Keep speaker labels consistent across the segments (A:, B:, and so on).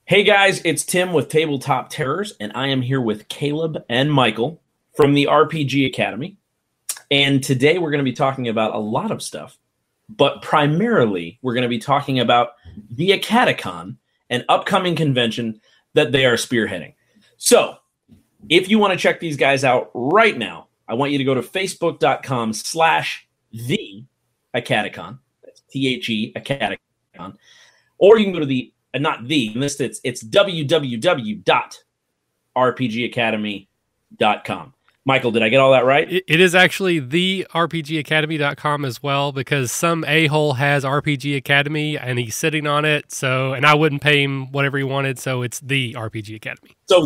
A: Hey guys, it's Tim with Tabletop Terrors, and I am here with Caleb and Michael from the RPG Academy. And today we're going to be talking about a lot of stuff, but primarily we're going to be talking about the AcadeCon, an upcoming convention that they are spearheading. So, if you want to check these guys out right now, I want you to go to facebook.com/the AcadeCon. That's THE AcadeCon. Or you can go to the not the, in this it's www.rpgacademy.com. Michael, did I get all that right?
B: It is actually the rpgacademy.com as well, because some a-hole has RPG Academy and he's sitting on it. So, and I wouldn't pay him whatever he wanted. So it's the RPG Academy.
A: So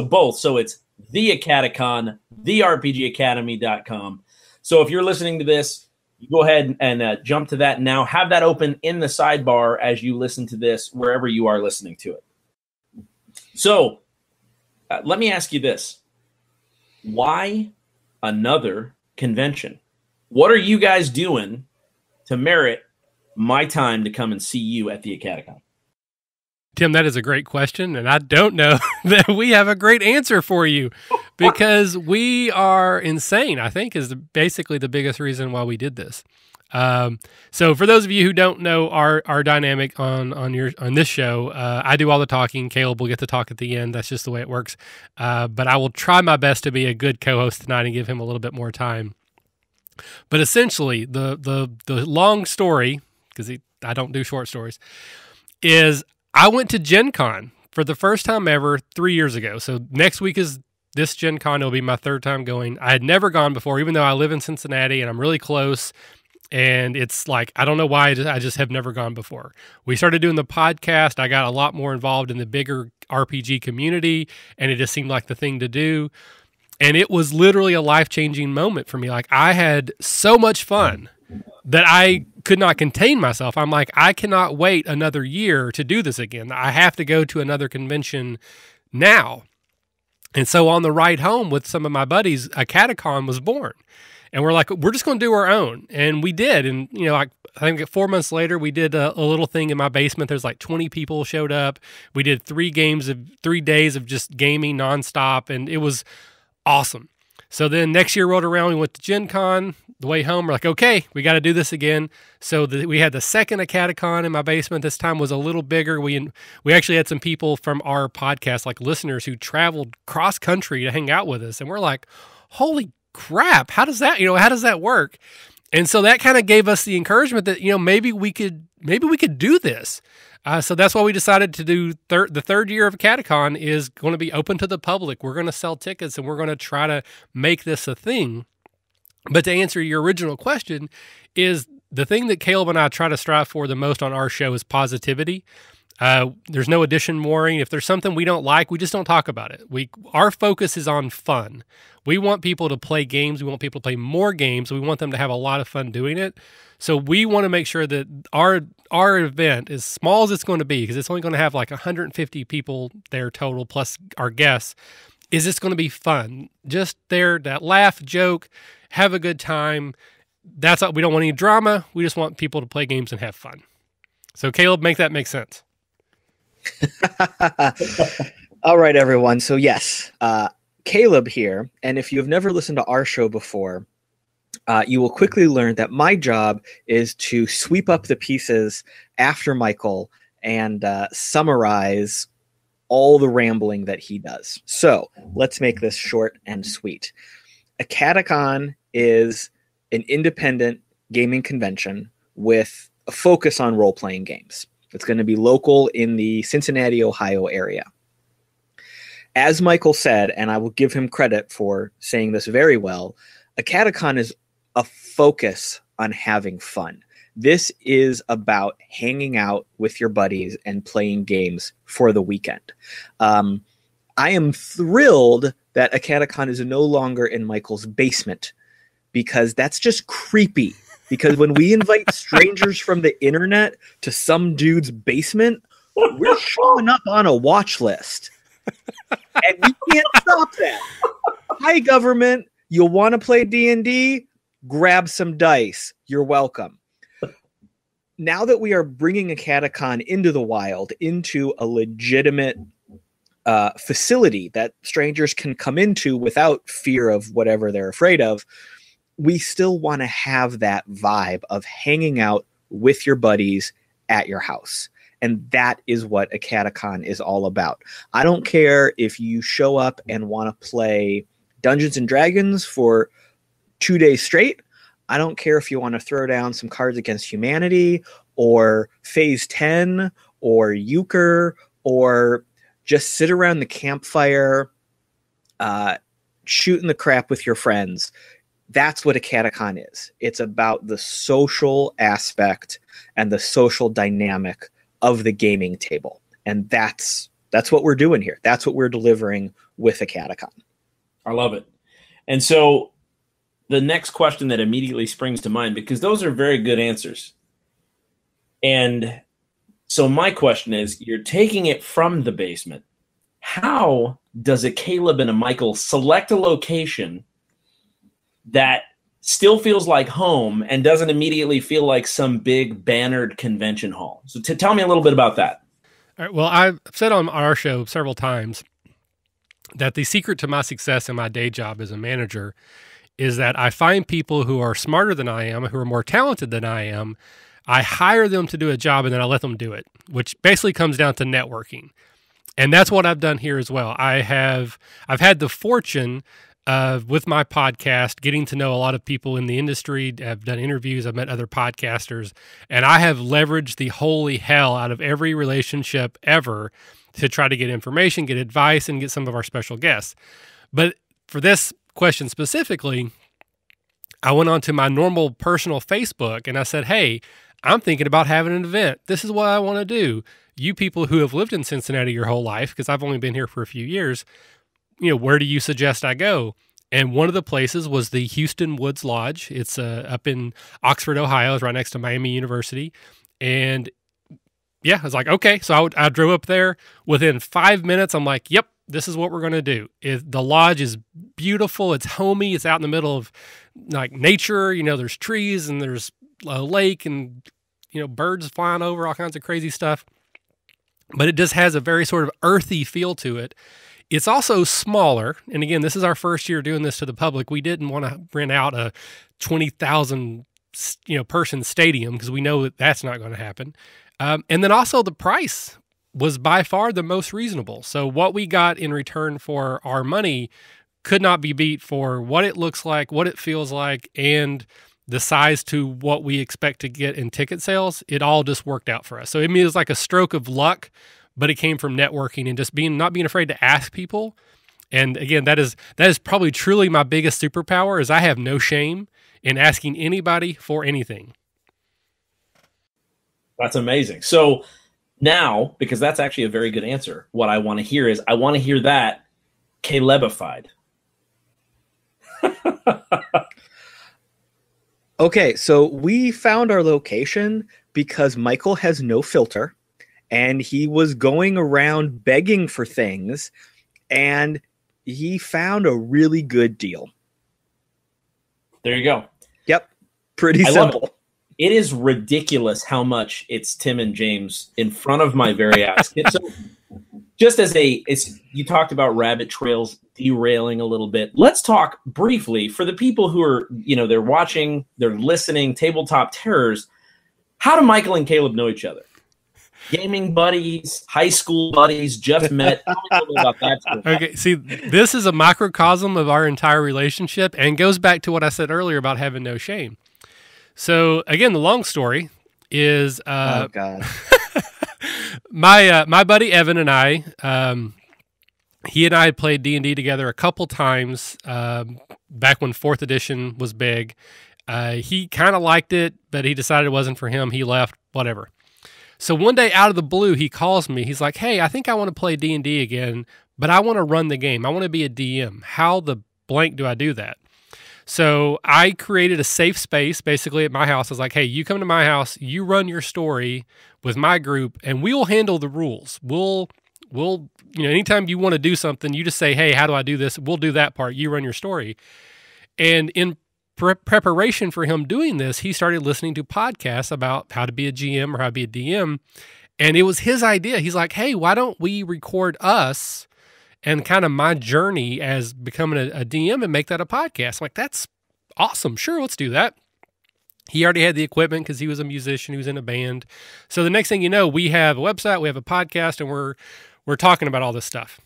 A: both. So it's the AcadeCon, the rpgacademy.com. So if you're listening to this, you go ahead and jump to that now. Have that open in the sidebar as you listen to this, wherever you are listening to it. So let me ask you this. Why another convention? What are you guys doing to merit my time to come and see you at the AcadeCon?
B: Tim, that is a great question, and I don't know that we have a great answer for you, because we are insane, I think, is basically the biggest reason why we did this. So for those of you who don't know our dynamic on this show, I do all the talking. Caleb will get to talk at the end. That's just the way it works. But I will try my best to be a good co-host tonight and give him a little bit more time. But essentially, the long story, because I don't do short stories, is I went to Gen Con for the first time ever 3 years ago. So next week is this Gen Con. It'll be my third time going. I had never gone before, even though I live in Cincinnati and I'm really close. And it's like, I don't know why, I just have never gone before. We started doing the podcast. I got a lot more involved in the bigger RPG community, and it just seemed like the thing to do. And it was literally a life-changing moment for me. Like, I had so much fun that I could not contain myself. I'm like, I cannot wait another year to do this again. I have to go to another convention now. And so on the ride home with some of my buddies, AcadeCon was born. And we're like, we're just going to do our own. And we did. And, you know, like, I think 4 months later, we did a little thing in my basement. There's like 20 people showed up. We did 3 days of just gaming nonstop. And it was awesome. So then next year rolled around, we went to Gen Con. The way home, we're like, okay, we got to do this again. So we had the second AcadeCon in my basement. This time was a little bigger. We actually had some people from our podcast, like listeners, who traveled cross country to hang out with us. And we're like, holy crap, how does that work? And so that kind of gave us the encouragement that, you know, maybe we could do this. So that's why we decided to do the third year of AcadeCon is going to be open to the public. We're going to sell tickets and we're going to try to make this a thing. But to answer your original question, is the thing that Caleb and I try to strive for the most on our show is positivity. There's no addition mooring. If there's something we don't like, we just don't talk about it. Our focus is on fun. We want people to play games. We want people to play more games. We want them to have a lot of fun doing it. So we want to make sure that our event, as small as it's going to be, because it's only going to have like 150 people there total, plus our guests, is it's going to be fun. Just there, that laugh, joke, have a good time. That's all. We don't want any drama. We just want people to play games and have fun. So Caleb, make that make sense.
C: All right, everyone. So yes, Caleb here. And if you have never listened to our show before, you will quickly learn that my job is to sweep up the pieces after Michael and summarize all the rambling that he does. So let's make this short and sweet. AcadeCon is an independent gaming convention with a focus on role-playing games. It's going to be local in the Cincinnati, Ohio area. As Michael said, and I will give him credit for saying this very well, AcadeCon is a focus on having fun. This is about hanging out with your buddies and playing games for the weekend. I am thrilled that AcadeCon is no longer in Michael's basement, because that's just creepy. Because when we invite strangers from the internet to some dude's basement, we're showing up on a watch list. And we can't stop that. Hi, government. You want to play D&D? Grab some dice. You're welcome. now that we are bringing AcadeCon into the wild, into a legitimate facility that strangers can come into without fear of whatever they're afraid of, we still want to have that vibe of hanging out with your buddies at your house. And that is what AcadeCon is all about. I don't care if you show up and want to play Dungeons and Dragons for 2 days straight. I don't care if you want to throw down some Cards Against Humanity or Phase 10 or Euchre, or just sit around the campfire shooting the crap with your friends. That's what AcadeCon is. It's about the social aspect and the social dynamic of the gaming table. And that's what we're doing here. That's what we're delivering with AcadeCon.
A: I love it. And so the next question that immediately springs to mind, because those are very good answers. And so my question is, you're taking it from the basement. How does a Caleb and a Michael select a location that still feels like home and doesn't immediately feel like some big bannered convention hall? So tell me a little bit about that.
B: All right, well, I've said on our show several times that the secret to my success in my day job as a manager is that I find people who are smarter than I am, who are more talented than I am. I hire them to do a job and then I let them do it, which basically comes down to networking. And that's what I've done here as well. I've had the fortune of, with my podcast, getting to know a lot of people in the industry. I've done interviews, I've met other podcasters, and I have leveraged the holy hell out of every relationship ever to try to get information, get advice, and get some of our special guests. But for this question specifically, I went on to my normal personal Facebook and I said, hey, I'm thinking about having an event. This is what I want to do. You people who have lived in Cincinnati your whole life, because I've only been here for a few years, where do you suggest I go? And one of the places was the Houston Woods Lodge. It's up in Oxford, Ohio. It's right next to Miami University. And yeah, I was like, okay. So I drove up there. Within 5 minutes, I'm like, yep, this is what we're going to do. The lodge is beautiful. It's homey. It's out in the middle of like nature. There's trees and there's a lake and, birds flying over, all kinds of crazy stuff. But it just has a very sort of earthy feel to it. It's also smaller. And again, this is our first year doing this to the public. We didn't want to rent out a 20,000, person stadium because we know that that's not going to happen. And then also the price was by far the most reasonable. So what we got in return for our money could not be beat for what it looks like, what it feels like, and the size to what we expect to get in ticket sales. It all just worked out for us. So it was like a stroke of luck, but it came from networking and just not being afraid to ask people. And again, that is probably truly my biggest superpower, is I have no shame in asking anybody for anything.
A: That's amazing. So now, because that's actually a very good answer, what I want to hear is, I want to hear that Calebified.
C: Okay, so we found our location because Michael has no filter, and he was going around begging for things, and he found a really good deal.
A: There you go.
C: Yep, pretty simple.
A: It is ridiculous how much it's Tim and James in front of my very eyes. So, just as you talked about rabbit trails derailing a little bit. Let's talk briefly for the people who are, they're watching, they're listening, Tabletop Terrors. How do Michael and Caleb know each other? Gaming buddies, high school buddies, just met. Tell me a little bit about that.
B: Okay, see, this is a microcosm of our entire relationship and goes back to what I said earlier about having no shame. So again, the long story is
C: oh God.
B: my buddy Evan and I, he and I had played D&D together a couple times back when 4th edition was big. He kind of liked it, but he decided it wasn't for him. He left, whatever. So one day out of the blue, he calls me. He's like, hey, I think I want to play D&D again, but I want to run the game. I want to be a DM. How the blank do I do that? So I created a safe space basically at my house. I was like, hey, you come to my house, you run your story with my group, and we will handle the rules. We'll anytime you want to do something, you just say, hey, how do I do this? We'll do that part. You run your story. And in preparation for him doing this, he started listening to podcasts about how to be a GM or how to be a DM. And it was his idea. He's like, hey, why don't we record us and kind of my journey as becoming a DM and make that a podcast? I'm like, that's awesome. Sure, let's do that. He already had the equipment because he was a musician. He was in a band. So the next thing you know, we have a website, we have a podcast, and we're talking about all this stuff.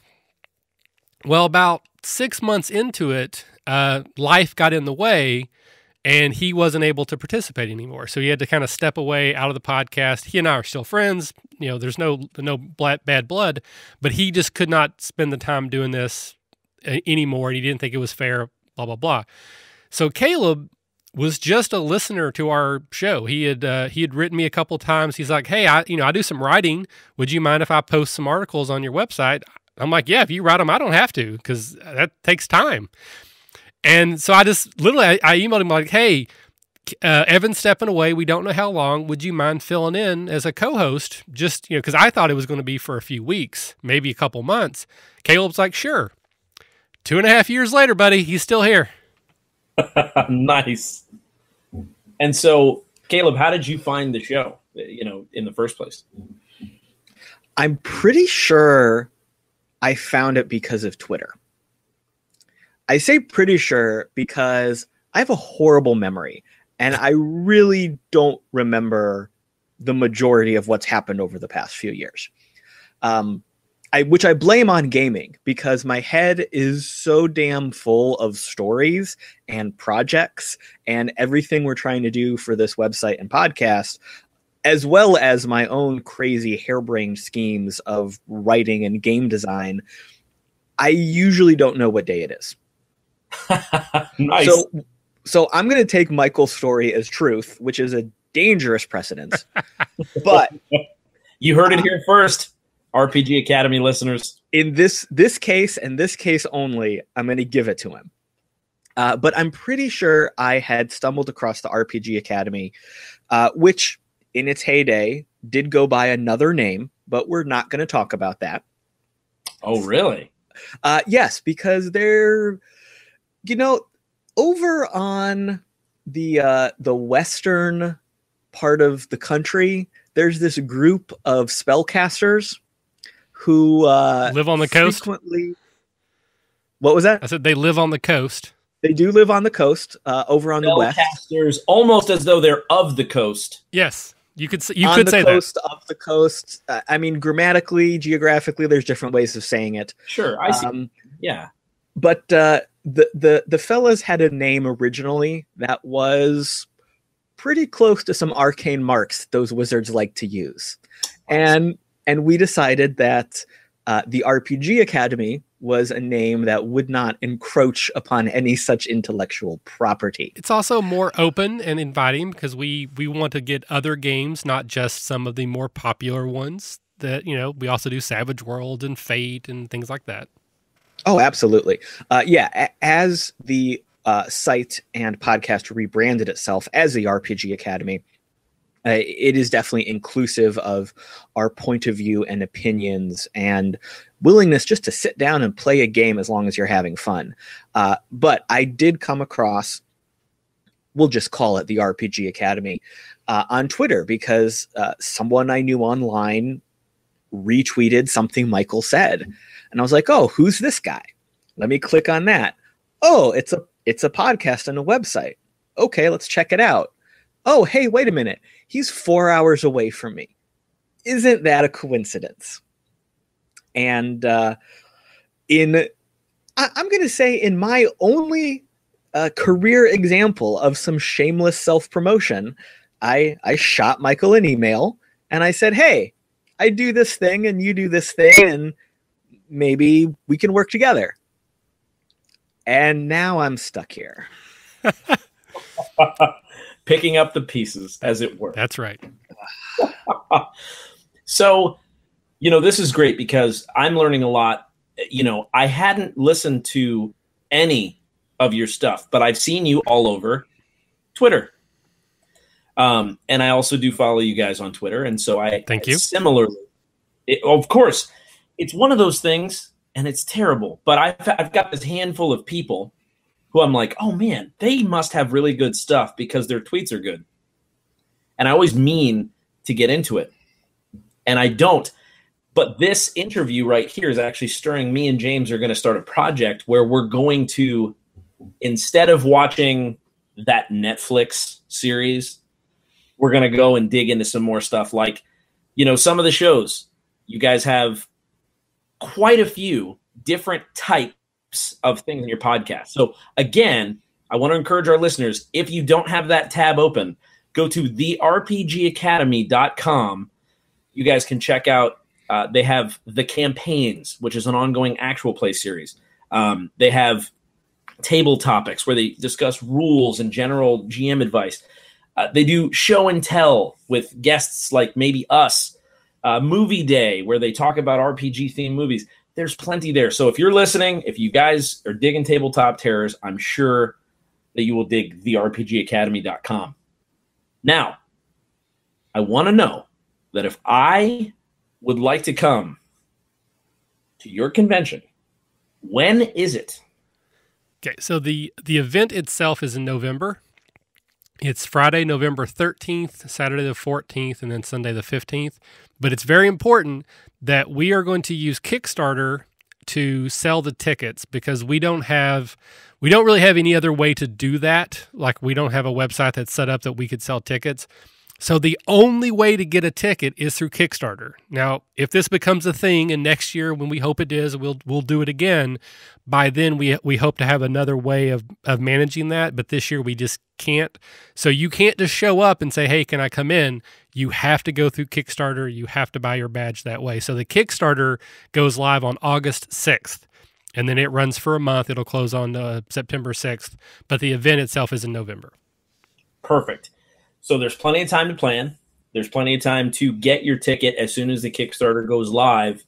B: Well, about 6 months into it, life got in the way, and he wasn't able to participate anymore. So he had to kind of step away out of the podcast. He and I are still friends. There's no bad blood, but he just could not spend the time doing this anymore. And he didn't think it was fair, blah, blah, blah. So Caleb was just a listener to our show. He had written me a couple times. He's like, hey, I do some writing. Would you mind if I post some articles on your website? I'm like, yeah, if you write them, I don't have to, because that takes time. And so I just literally, I emailed him like, hey, Evan's stepping away. We don't know how long. Would you mind filling in as a co-host? Just, because I thought it was going to be for a few weeks, maybe a couple months. Caleb's like, sure. 2.5 years later, buddy, he's still here.
A: Nice. And so, Caleb, how did you find the show, in the first place?
C: I'm pretty sure I found it because of Twitter. I say pretty sure because I have a horrible memory, and I really don't remember the majority of what's happened over the past few years. Which I blame on gaming, because my head is so damn full of stories and projects and everything we're trying to do for this website and podcast, as well as my own crazy harebrained schemes of writing and game design. I usually don't know what day it is.
A: Nice.
C: So I'm going to take Michael's story as truth, which is a dangerous precedent. But
A: you heard it here first, RPG Academy listeners.
C: In this case and this case only, I'm going to give it to him. But I'm pretty sure I had stumbled across the RPG Academy, which in its heyday did go by another name, but we're not going to talk about that.
A: Oh, really?
C: Yes, because they're, over on the western part of the country, there's this group of spellcasters who
B: live on the coast.
C: What was that?
B: I said they live on the coast.
C: They do live on the coast, over on the west.
A: Spellcasters, almost as though they're of the coast.
B: Yes, you could say
C: that. Of the coast. I mean, grammatically, geographically, there's different ways of saying it.
A: Sure, I see. Yeah,
C: but the fellas had a name originally that was pretty close to some arcane marks those wizards like to use, and we decided that the RPG Academy was a name that would not encroach upon any such intellectual property.
B: It's also more open and inviting because we want to get other games, not just some of the more popular ones that, we also do Savage World and Fate and things like that.
C: Oh, absolutely. As the site and podcast rebranded itself as the RPG Academy, it is definitely inclusive of our point of view and opinions and willingness just to sit down and play a game as long as you're having fun. But I did come across, we'll just call it the RPG Academy, on Twitter because someone I knew online retweeted something Michael said. And I was like, oh, who's this guy? Let me click on that. Oh, it's a podcast and a website. Okay, let's check it out. Oh, hey, wait a minute. He's 4 hours away from me. Isn't that a coincidence? And I'm going to say in my only career example of some shameless self-promotion, I shot Michael an email and I said, hey, I do this thing and you do this thing and maybe we can work together. And now I'm stuck here.
A: Picking up the pieces, as it were.
B: That's right.
A: So, this is great because I'm learning a lot. I hadn't listened to any of your stuff, but I've seen you all over Twitter. And I also do follow you guys on Twitter. And so
B: Thank you.
A: Similarly, of course, it's one of those things, and it's terrible. But I've got this handful of people who I'm like, oh man, they must have really good stuff because their tweets are good. And I always mean to get into it, and I don't. But this interview right here is actually stirring. Me and James are going to start a project where we're going to, instead of watching that Netflix series, we're going to go and dig into some more stuff. Like, you know, some of the shows, you guys have quite a few different types of things in your podcast. So again, I want to encourage our listeners, if you don't have that tab open, go to therpgacademy.com. You guys can check out, they have the campaigns, which is an ongoing actual play series. They have table topics where they discuss rules and general GM advice. They do show and tell with guests like maybe us. Movie day where they talk about RPG themed movies. There's plenty there. So if you're listening, if you guys are digging tabletop terrors, I'm sure that you will dig therpgacademy.com. Now, I want to know that if I would like to come to your convention, when is it?
B: Okay, so the event itself is in November. It's Friday, November 13th, Saturday the 14th, and then Sunday the 15th. But it's very important that we are going to use Kickstarter to sell the tickets because we don't really have any other way to do that. Like, we don't have a website that's set up that we could sell tickets. So the only way to get a ticket is through Kickstarter. Now, if this becomes a thing, and next year when we hope it is, we'll do it again. By then, we hope to have another way of managing that. But this year we just can't. So you can't just show up and say, "Hey, can I come in?" You have to go through Kickstarter. You have to buy your badge that way. So the Kickstarter goes live on August 6th, and then it runs for a month. It'll close on September 6th, but the event itself is in November.
A: Perfect. So there's plenty of time to plan. There's plenty of time to get your ticket as soon as the Kickstarter goes live.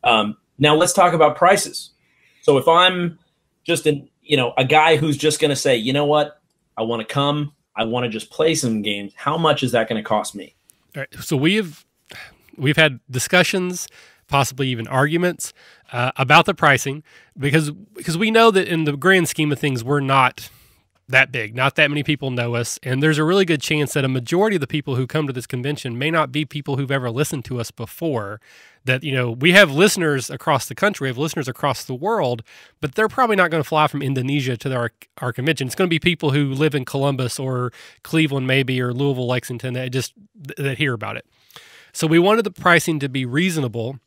A: Now let's talk about prices. So if I'm just a guy who's just going to say, you know what, I want to come, I want to just play some games, how much is that going to cost me?
B: All right. So we've had discussions, possibly even arguments about the pricing because we know that in the grand scheme of things, we're not that big. Not that many people know us. And there's a really good chance that a majority of the people who come to this convention may not be people who've ever listened to us before. That, we have listeners across the country, we have listeners across the world, but they're probably not going to fly from Indonesia to our convention. It's going to be people who live in Columbus or Cleveland maybe, or Louisville, Lexington, that hear about it. So we wanted the pricing to be reasonable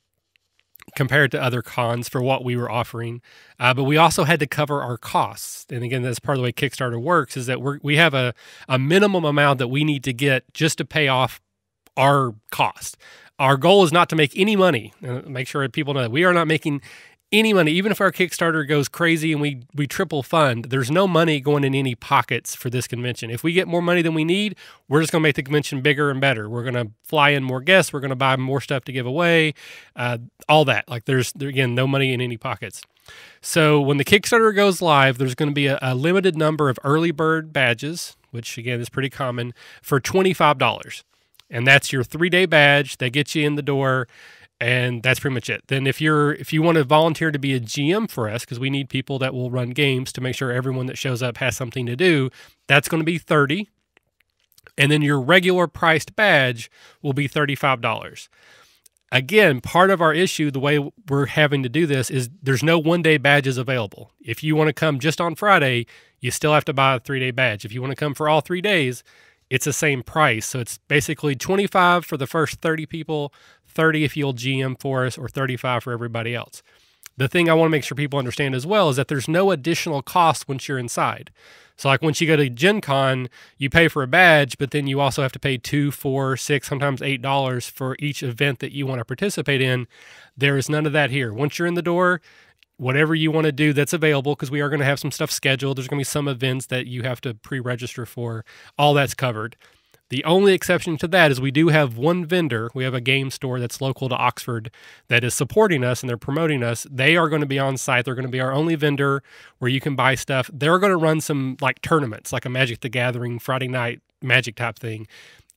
B: compared to other cons for what we were offering. But we also had to cover our costs. And again, that's part of the way Kickstarter works, is that we have a minimum amount that we need to get just to pay off our cost. Our goal is not to make any money. Make sure people know that we are not making any money. Even if our Kickstarter goes crazy and we triple fund, there's no money going in any pockets for this convention. If we get more money than we need, we're just going to make the convention bigger and better. We're going to fly in more guests. We're going to buy more stuff to give away, all that. Like there's again, no money in any pockets. So when the Kickstarter goes live, there's going to be a limited number of early bird badges, which again is pretty common, for $25. And that's your 3-day badge that gets you in the door. And that's pretty much it. Then if you want to volunteer to be a GM for us, because we need people that will run games to make sure everyone that shows up has something to do, that's going to be $30. And then your regular priced badge will be $35. Again, part of our issue, the way we're having to do this, is there's no 1-day badges available. If you want to come just on Friday, you still have to buy a 3-day badge. If you want to come for all 3 days, it's the same price. So it's basically $25 for the first 30 people, $30 if you'll GM for us, or $35 for everybody else. The thing I want to make sure people understand as well is that there's no additional cost once you're inside. So like once you go to Gen Con, you pay for a badge, but then you also have to pay $2, $4, $6, sometimes $8 for each event that you want to participate in. There is none of that here. Once you're in the door, whatever you want to do that's available, because we are going to have some stuff scheduled. There's going to be some events that you have to pre-register for. All that's covered. The only exception to that is we do have one vendor. We have a game store that's local to Oxford that is supporting us and they're promoting us. They are going to be on site. They're going to be our only vendor where you can buy stuff. They're going to run some like tournaments, like a Magic the Gathering Friday night Magic type thing.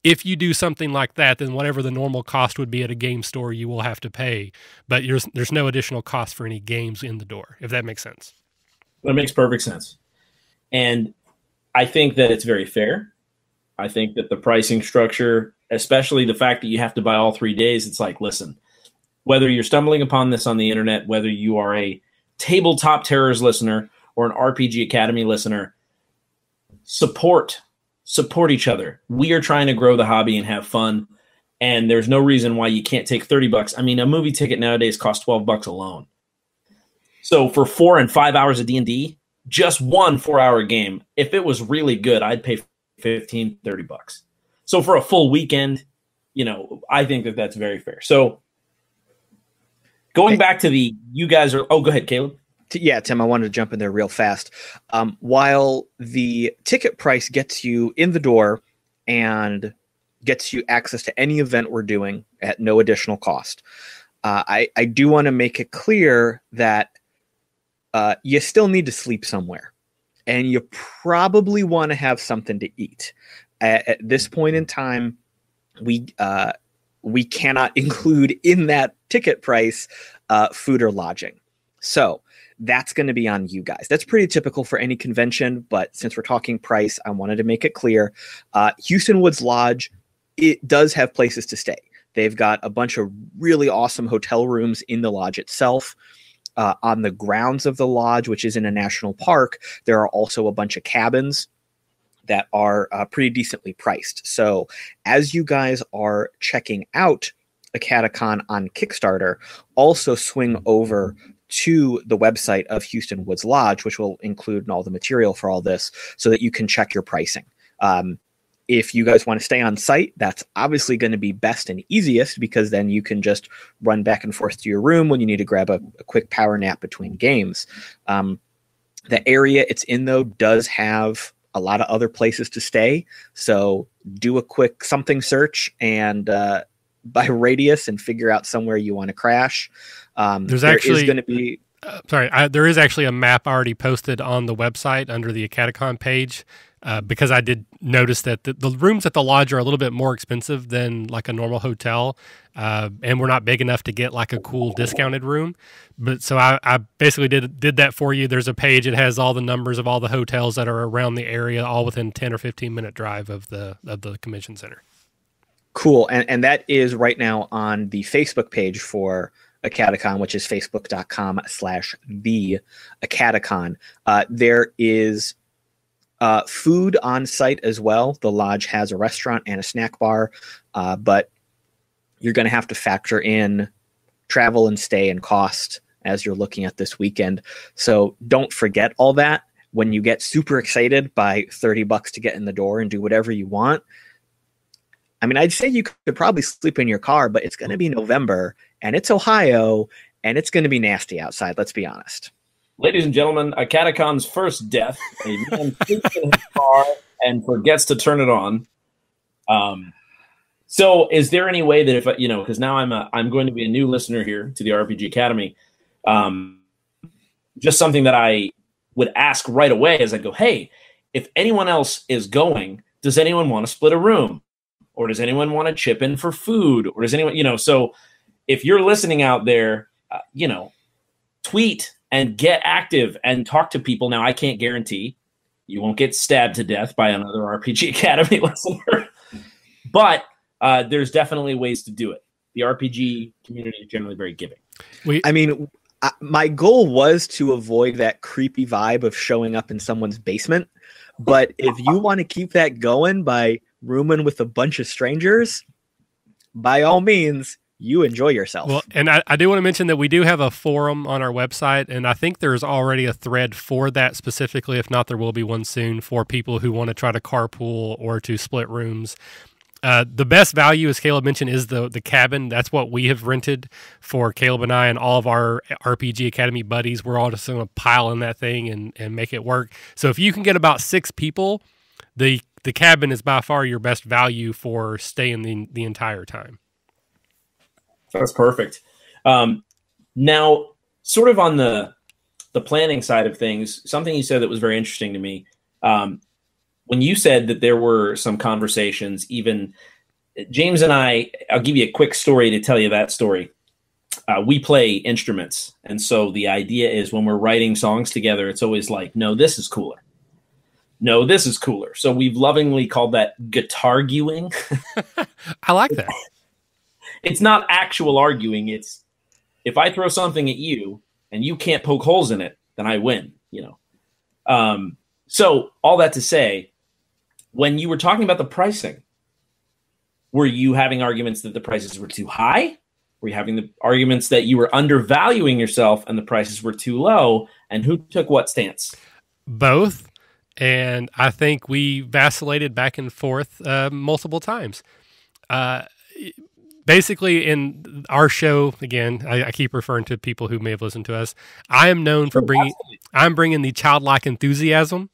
B: If you do something like that, then whatever the normal cost would be at a game store, you will have to pay. But there's no additional cost for any games in the door, if that makes sense.
A: That makes perfect sense. And I think that it's very fair. I think that the pricing structure, especially the fact that you have to buy all 3 days, it's like, listen, whether you're stumbling upon this on the internet, whether you are a Tabletop Terrors listener or an RPG Academy listener, support each other. We are trying to grow the hobby and have fun. And there's no reason why you can't take $30. I mean, a movie ticket nowadays costs $12 alone. So for 4 and 5 hours of D&D, just one 4-hour game, if it was really good, I'd pay $15, $30. So for a full weekend, I think that that's very fair. So going back to you guys are, go ahead, Caleb.
C: Yeah, Tim, I wanted to jump in there real fast. While the ticket price gets you in the door and gets you access to any event we're doing at no additional cost, I do want to make it clear that you still need to sleep somewhere, and you probably want to have something to eat. At this point in time, we cannot include in that ticket price food or lodging. So that's going to be on you guys. That's pretty typical for any convention, but since we're talking price, I wanted to make it clear. Houston Woods Lodge, it does have places to stay. They've got a bunch of really awesome hotel rooms in the lodge itself. On the grounds of the lodge, which is in a national park, there are also a bunch of cabins that are pretty decently priced. So as you guys are checking out AcadeCon on Kickstarter, also swing over to the website of Houston Woods Lodge, which will include all the material for all this, so that you can check your pricing. If you guys want to stay on site, that's obviously going to be best and easiest, because then you can just run back and forth to your room when you need to grab a quick power nap between games. The area it's in, though, does have a lot of other places to stay. So do a quick something search and by radius and figure out somewhere you want to crash.
B: There's
C: there
B: actually
C: is going to be...
B: there is actually a map already posted on the website under the AcadeCon page, because I did notice that the rooms at the lodge are a little bit more expensive than like a normal hotel, and we're not big enough to get like a cool discounted room. But so I basically did that for you. There's a page. It has all the numbers of all the hotels that are around the area, all within 10 or 15 minute drive of the convention center.
C: Cool. And that is right now on the Facebook page for AcadeCon, which is facebook.com/the AcadeCon. There is food on site as well. The lodge has a restaurant and a snack bar, but you're going to have to factor in travel and stay and cost as you're looking at this weekend. So don't forget all that when you get super excited by $30 to get in the door and do whatever you want. I mean, I'd say you could probably sleep in your car, but it's going to be November and it's Ohio and it's going to be nasty outside. Let's be honest.
A: Ladies and gentlemen, AcadeCon's first death. A man sleeps in his car and forgets to turn it on. So is there any way that if, because now I'm going to be a new listener here to the RPG Academy, just something that I would ask right away is I go, hey, if anyone else is going, does anyone want to split a room? Or does anyone want to chip in for food? Or does anyone, so if you're listening out there, tweet and get active and talk to people. Now, I can't guarantee you won't get stabbed to death by another RPG Academy listener, but there's definitely ways to do it. The RPG community is generally very giving.
C: My goal was to avoid that creepy vibe of showing up in someone's basement, but if you want to keep that going by rooming with a bunch of strangers, by all means, you enjoy yourself.
B: Well, and I do want to mention that we do have a forum on our website, and I think there's already a thread for that specifically. If not, there will be one soon for people who want to try to carpool or to split rooms. The best value, as Caleb mentioned, is the cabin. That's what we have rented for Caleb and I and all of our RPG Academy buddies. We're all just going to pile in that thing and make it work. So if you can get about 6 people, the cabin is by far your best value for staying the entire time.
A: That's perfect. Now, sort of on the planning side of things, something you said that was very interesting to me. When you said that there were some conversations, even James and I'll give you a quick story to tell you that story. We play instruments. And so the idea is when we're writing songs together, it's always like, no, this is cooler. no, this is cooler. So we've lovingly called that guitar-guing.
B: I like that.
A: It's not actual arguing. It's if I throw something at you and you can't poke holes in it, then I win, So all that to say, when you were talking about the pricing, were you having arguments that the prices were too high? Were you having the arguments that you were undervaluing yourself and the prices were too low? And who took what stance?
B: Both. And I think we vacillated back and forth multiple times. Basically, in our show, again, I keep referring to people who may have listened to us. I am known for bringing the childlike enthusiasm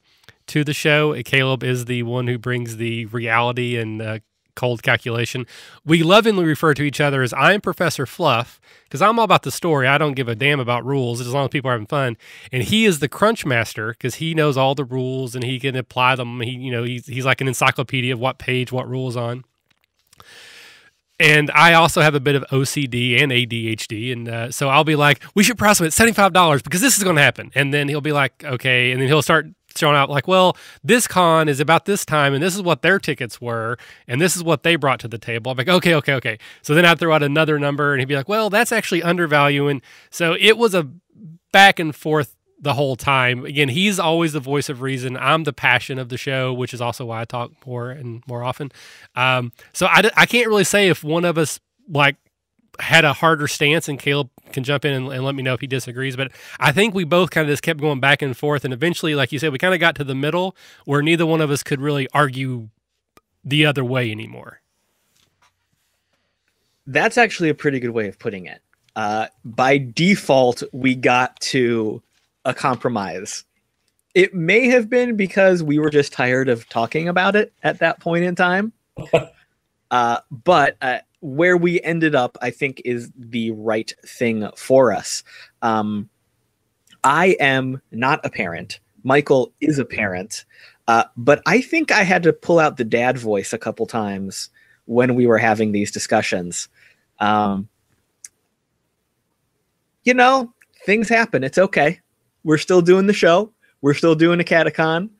B: to the show. Caleb is the one who brings the reality and cold calculation. We lovingly refer to each other as I'm Professor Fluff because I'm all about the story. I don't give a damn about rules as long as people are having fun. And he is the crunch master because he knows all the rules and he can apply them. He's like an encyclopedia of what page, what rules on. And I also have a bit of OCD and ADHD. And so I'll be like, we should price them at $75 because this is going to happen. And then he'll be like, okay. And then he'll start showing out like, well, this con is about this time and this is what their tickets were. And this is what they brought to the table. I'm like, okay. So then I'd throw out another number and he'd be like, well, that's actually undervaluing. So it was a back and forth the whole time. Again, he's always the voice of reason. I'm the passion of the show, which is also why I talk more and more often. So I can't really say if one of us like had a harder stance, and Caleb can jump in and let me know if he disagrees. But I think we both kind of just kept going back and forth. And eventually, like you said, we kind of got to the middle where neither one of us could really argue the other way anymore.
C: That's actually a pretty good way of putting it. By default, we got to a compromise. It may have been because we were just tired of talking about it at that point in time. But where we ended up, I think, is the right thing for us. I am not a parent. Michael is a parent. But I think I had to pull out the dad voice a couple times when we were having these discussions. Things happen. It's okay. We're still doing the show. We're still doing AcadeCon.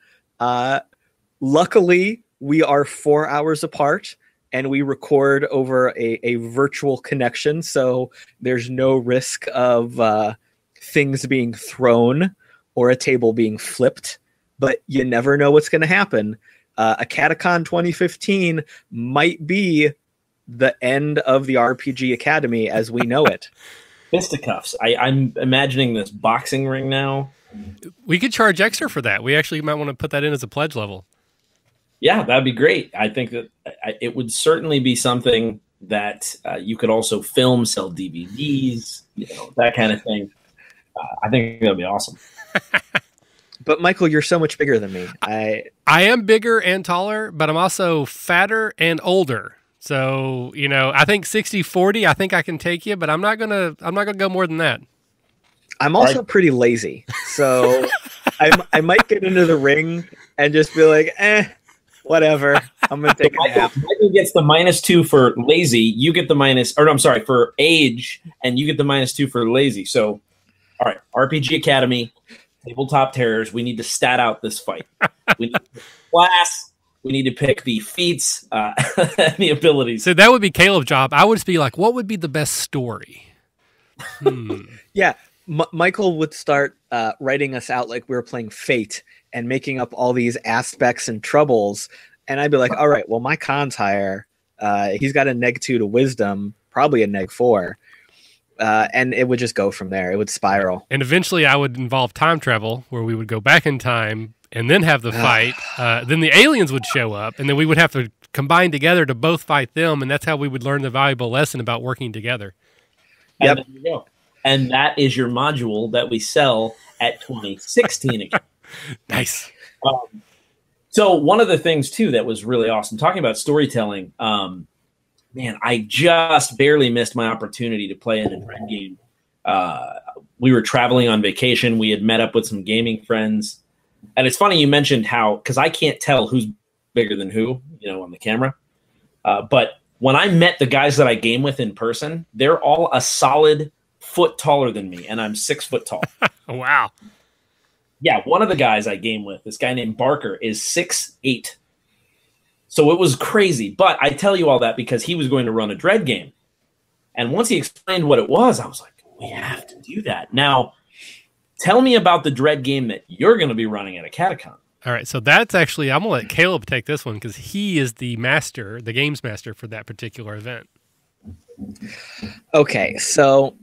C: Luckily, we are 4 hours apart, and we record over a virtual connection, so there's no risk of things being thrown or a table being flipped. But you never know what's going to happen. AcadeCon 2015 might be the end of the RPG Academy as we know it.
A: Fisticuffs. I'm imagining this boxing ring now.
B: We could charge extra for that. We actually might want to put that in as a pledge level. Yeah,
A: that'd be great. I think that it would certainly be something that you could also film, sell DVDs, that kind of thing. I think that'd be awesome.
C: But Michael, you're so much bigger than me.
B: I am bigger and taller, but I'm also fatter and older. So, I think 60-40, I think I can take you, but I'm not gonna go more than that.
C: I'm also pretty lazy. So I might get into the ring and just be like, whatever. I'm gonna take a nap.
A: Michael gets the -2 for lazy, you get the for age, and you get the -2 for lazy. So all right, RPG Academy, Tabletop Terrors, we need to stat out this fight. We need to class. We need to pick the feats and the abilities.
B: So that would be Caleb's job. I would just be like, what would be the best story?
C: Yeah, Michael would start writing us out like we were playing Fate and making up all these aspects and troubles. And I'd be like, all right, well, my con's higher. He's got a -2 to wisdom, probably a -4. And it would just go from there. It would spiral.
B: And eventually I would involve time travel where we would go back in time and then have the fight. Then the aliens would show up, and then we would have to combine together to both fight them, and that's how we would learn the valuable lesson about working together.
A: Yep. And there you go. And that is your module that we sell at 2016 again.
B: Nice.
A: So one of the things, too, that was really awesome, talking about storytelling, man, I just barely missed my opportunity to play in a friend game. We were traveling on vacation. We had met up with some gaming friends. And it's funny you mentioned how, because I can't tell who's bigger than who, on the camera. But when I met the guys that I game with in person, they're all a solid foot taller than me, and I'm 6 foot tall.
B: Wow.
A: Yeah, one of the guys I game with, this guy named Barker, is 6'8". So it was crazy. But I tell you all that because he was going to run a Dread game. And once he explained what it was, I was like, we have to do that. Now, tell me about the Dread game that you're going to be running at AcadeCon.
B: All right, so that's actually, I'm going to let Caleb take this one because he is the master, the games master for that particular event.
C: Okay, so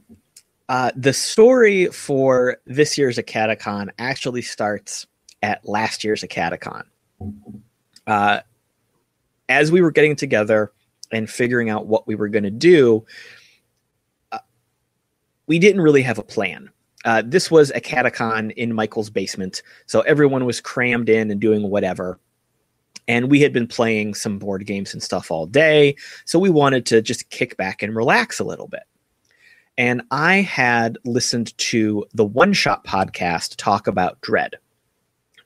C: the story for this year's AcadeCon actually starts at last year's AcadeCon. As we were getting together and figuring out what we were going to do, we didn't really have a plan. This was AcadeCon in Michael's basement, so everyone was crammed in and doing whatever. And we had been playing some board games and stuff all day, so we wanted to just kick back and relax a little bit. And I had listened to the One Shot podcast talk about Dread,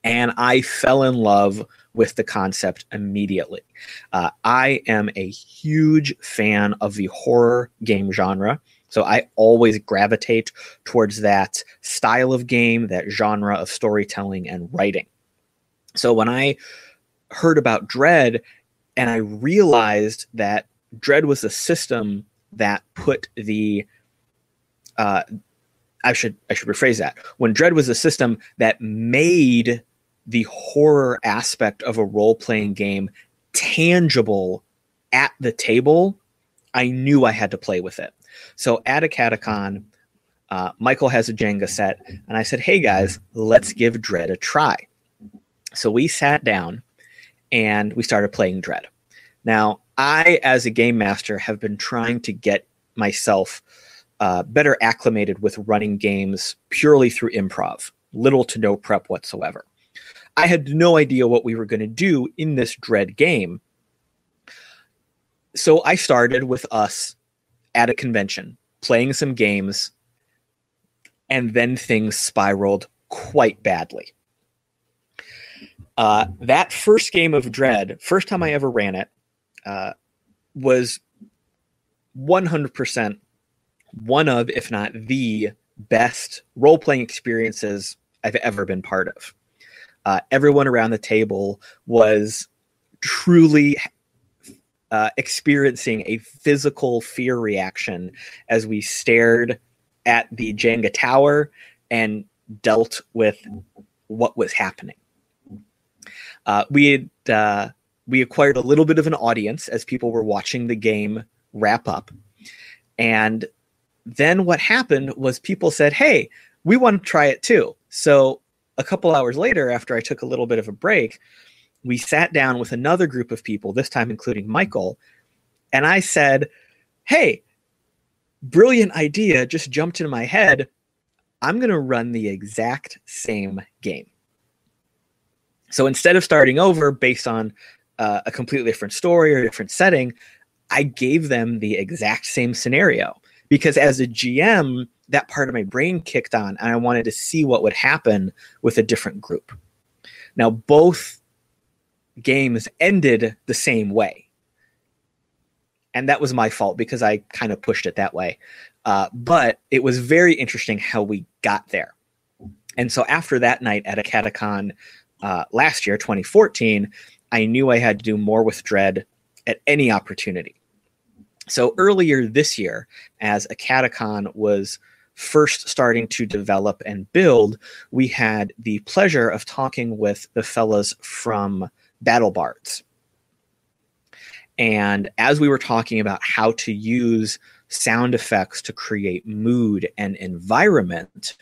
C: and I fell in love with the concept immediately. I am a huge fan of the horror game genre, so I always gravitate towards that style of game, that genre of storytelling and writing. So when I heard about Dread and I realized that Dread was a system that put the I should rephrase that. When Dread was a system that made the horror aspect of a role-playing game tangible at the table, I knew I had to play with it. So at AcadeCon, Michael has a Jenga set, and I said, hey guys, let's give Dread a try. So we sat down and we started playing Dread. Now, I, as a game master, have been trying to get myself better acclimated with running games purely through improv, little to no prep whatsoever. I had no idea what we were going to do in this Dread game. So I started with us at a convention, playing some games, and then things spiraled quite badly. That first game of Dread, first time I ever ran it, was 100% one of, if not the best role-playing experiences I've ever been part of. Everyone around the table was truly experiencing a physical fear reaction as we stared at the Jenga tower and dealt with what was happening. We acquired a little bit of an audience as people were watching the game wrap up. And then what happened was people said, hey, we want to try it too. So a couple hours later, after I took a little bit of a break, we sat down with another group of people, this time including Michael, and I said, hey, brilliant idea just jumped into my head. I'm going to run the exact same game. So instead of starting over based on a completely different story or a different setting, I gave them the exact same scenario. Because as a GM, that part of my brain kicked on, and I wanted to see what would happen with a different group. Now, both games ended the same way. And that was my fault because I kind of pushed it that way. But it was very interesting how we got there. And so after that night at AcadeCon last year, 2014, I knew I had to do more with Dread at any opportunity. So earlier this year, as AcadeCon was first starting to develop and build, we had the pleasure of talking with the fellas from Battle Bards. And as we were talking about how to use sound effects to create mood and environment,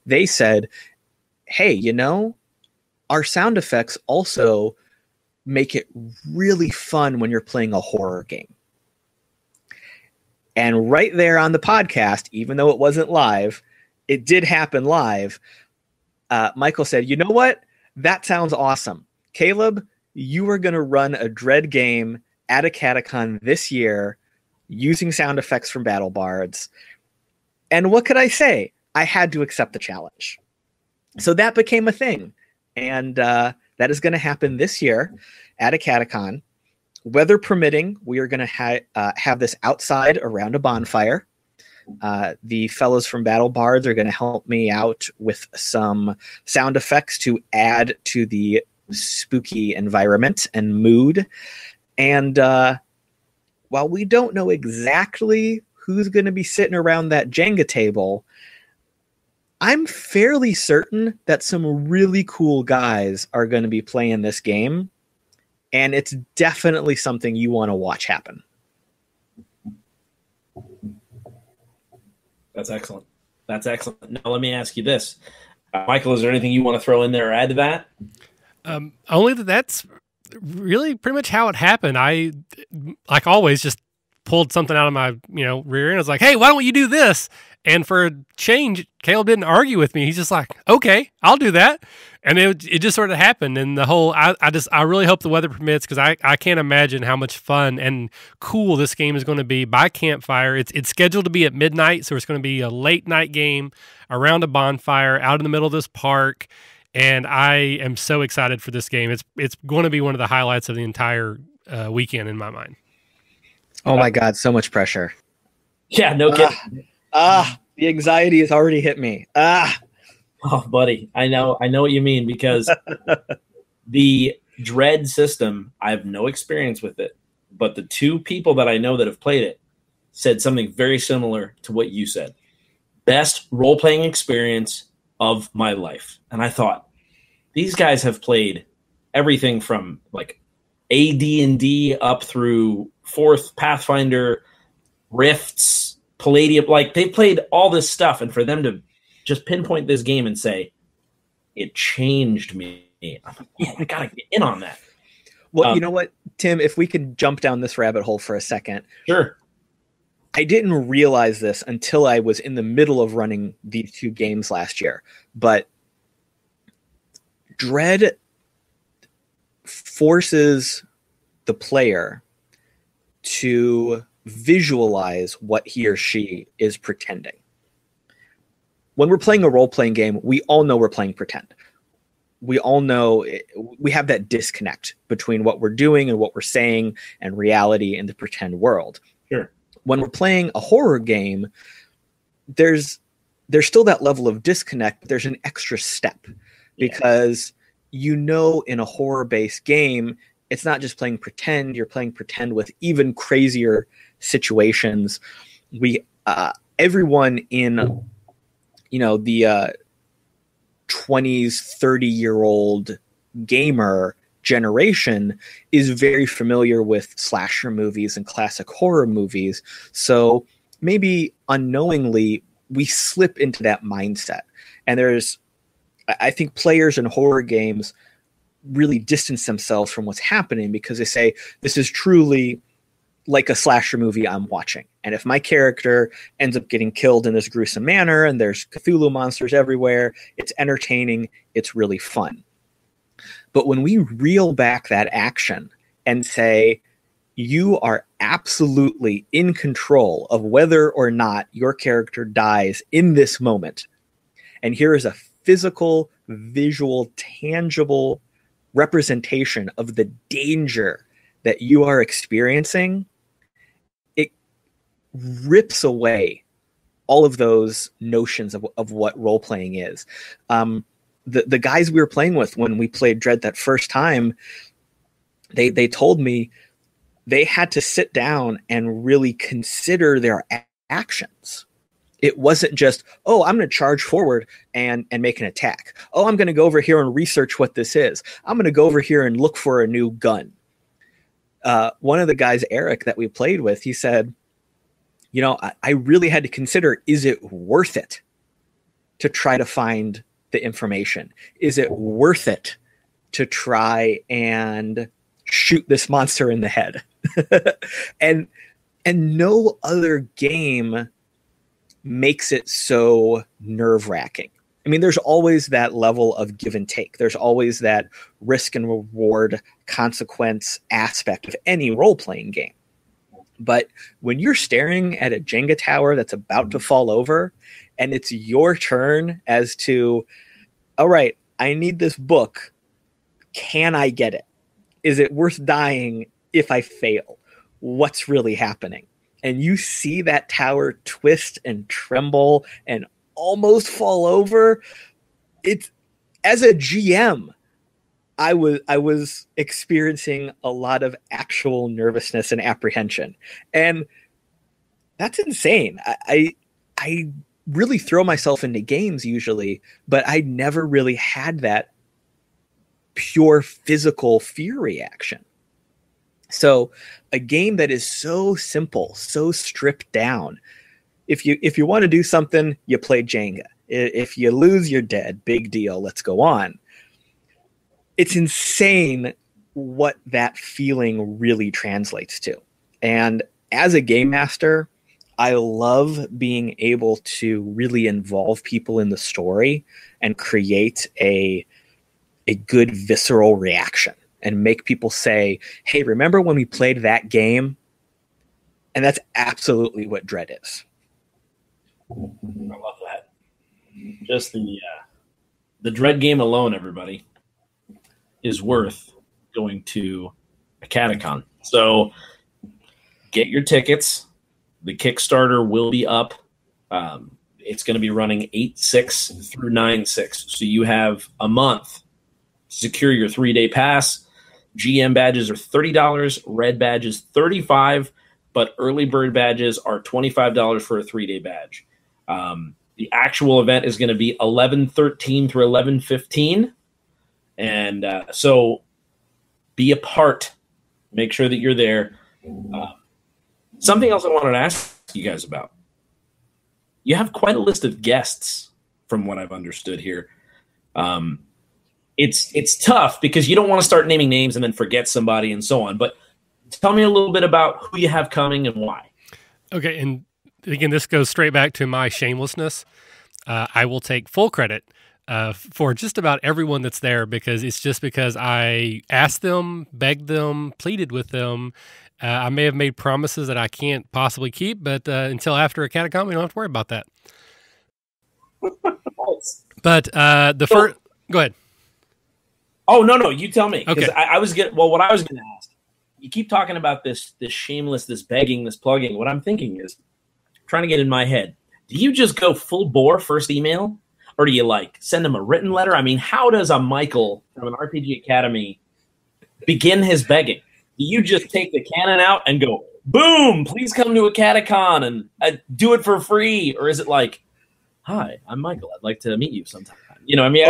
C: they said, hey, you know, our sound effects also make it really fun when you're playing a horror game. And right there on the podcast, even though it wasn't live, it did happen live. Michael said, you know what? That sounds awesome. Caleb, you are going to run a Dread game at AcadeCon this year using sound effects from Battle Bards. And what could I say? I had to accept the challenge. So that became a thing. And that is going to happen this year at AcadeCon. Weather permitting, we are going to have this outside around a bonfire. The fellows from Battle Bards are going to help me out with some sound effects to add to the spooky environment and mood. And while we don't know exactly who's going to be sitting around that Jenga table, I'm fairly certain that some really cool guys are going to be playing this game. And it's definitely something you want to watch happen.
A: That's excellent. That's excellent. Now, let me ask you this. Michael, is there anything you want to throw in there or add to that?
B: Only that's really pretty much how it happened. I, like always, just pulled something out of my rear end. I was like, hey, why don't you do this? And for a change, Caleb didn't argue with me. He's just like, okay, I'll do that. And it just sort of happened. And the whole, I really hope the weather permits, because I can't imagine how much fun and cool this game is going to be by campfire. It's scheduled to be at midnight, so it's going to be a late night game around a bonfire out in the middle of this park. And I am so excited for this game. It's going to be one of the highlights of the entire weekend in my mind.
C: Oh my God, so much pressure.
A: Yeah, no kidding.
C: The anxiety has already hit me.
A: Oh, buddy, I know what you mean, because the Dread system, I have no experience with it, but the two people that I know that have played it said something very similar to what you said. Best role-playing experience of my life. And I thought, these guys have played everything from like AD&D up through 4th Pathfinder, Rifts, Palladium. Like, they played all this stuff, and for them to just pinpoint this game and say, it changed me. I'm like, man, I gotta get in on that.
C: Well, you know what, Tim, if we could jump down this rabbit hole for a second.
A: Sure.
C: I didn't realize this until I was in the middle of running these two games last year, but Dread forces the player to visualize what he or she is pretending. When we're playing a role-playing game, we all know we're playing pretend. We all know we have that disconnect between what we're doing and what we're saying and reality in the pretend world.
A: Sure.
C: When we're playing a horror game, there's still that level of disconnect, but there's an extra step, because in a horror-based game, it's not just playing pretend. You're playing pretend with even crazier situations. Everyone in the 20s, 30-year-old gamer generation is very familiar with slasher movies and classic horror movies. So maybe unknowingly we slip into that mindset. And I think players in horror games really distance themselves from what's happening, because they say, this is truly like a slasher movie I'm watching. And if my character ends up getting killed in this gruesome manner and there's Cthulhu monsters everywhere, it's entertaining, it's really fun. But when we reel back that action and say, you are absolutely in control of whether or not your character dies in this moment, and here is a physical, visual, tangible representation of the danger that you are experiencing, it rips away all of those notions of what role-playing is. The guys we were playing with when we played Dread that first time, they told me they had to sit down and really consider their actions. It wasn't just, oh, I'm going to charge forward and make an attack. Oh, I'm going to go over here and research what this is. I'm going to go over here and look for a new gun. One of the guys, Eric, that we played with, he said, I really had to consider, is it worth it to try to find the information? Is it worth it to try and shoot this monster in the head? and no other game makes it so nerve-wracking. I mean, there's always that level of give and take. There's always that risk and reward consequence aspect of any role-playing game. But when you're staring at a Jenga tower that's about to fall over, and it's your turn as to, all right, I need this book. Can I get it? Is it worth dying if I fail? What's really happening? and you see that tower twist and tremble and almost fall over, it's, as a GM, I was experiencing a lot of actual nervousness and apprehension, and that's insane. I really throw myself into games usually, but I never really had that pure physical fear reaction. So a game that is so simple, so stripped down, if you want to do something, you play Jenga. If you lose, you're dead. Big deal. Let's go on. It's insane what that feeling really translates to. And as a game master, I love being able to really involve people in the story and create a good visceral reaction and make people say, hey, remember when we played that game? And that's absolutely what Dread is.
A: I love that. Just the Dread game alone, everybody, is worth going to AcadeCon. So get your tickets. The Kickstarter will be up. It's going to be running 8/6 through 9/6. So you have a month to secure your 3-day pass. GM badges are $30, red badges $35, but early bird badges are $25 for a 3-day badge. The actual event is going to be 11/13 through 11/15. And so be a part. Make sure that you're there. Something else I wanted to ask you guys about. You have quite a list of guests from what I've understood here. It's tough because you don't want to start naming names and then forget somebody and so on. But tell me a little bit about who you have coming and why.
B: Okay, and again, this goes straight back to my shamelessness. I will take full credit for just about everyone that's there because it's just because I asked them, begged them, pleaded with them. I may have made promises that I can't possibly keep, but until after AcadeCon, we don't have to worry about that. But first, go ahead.
A: Oh, no, you tell me.
B: Okay.
A: What I was going to ask, you keep talking about this shameless, this begging, this plugging. What I'm thinking is, trying to get in my head, do you just go full bore first email? Or do you send them a written letter? I mean, how does a Michael from an RPG Academy begin his begging? Do you just take the cannon out and go, boom, please come to AcadeCon and do it for free? Or is it like, hi, I'm Michael. I'd like to meet you sometime. You know, I mean,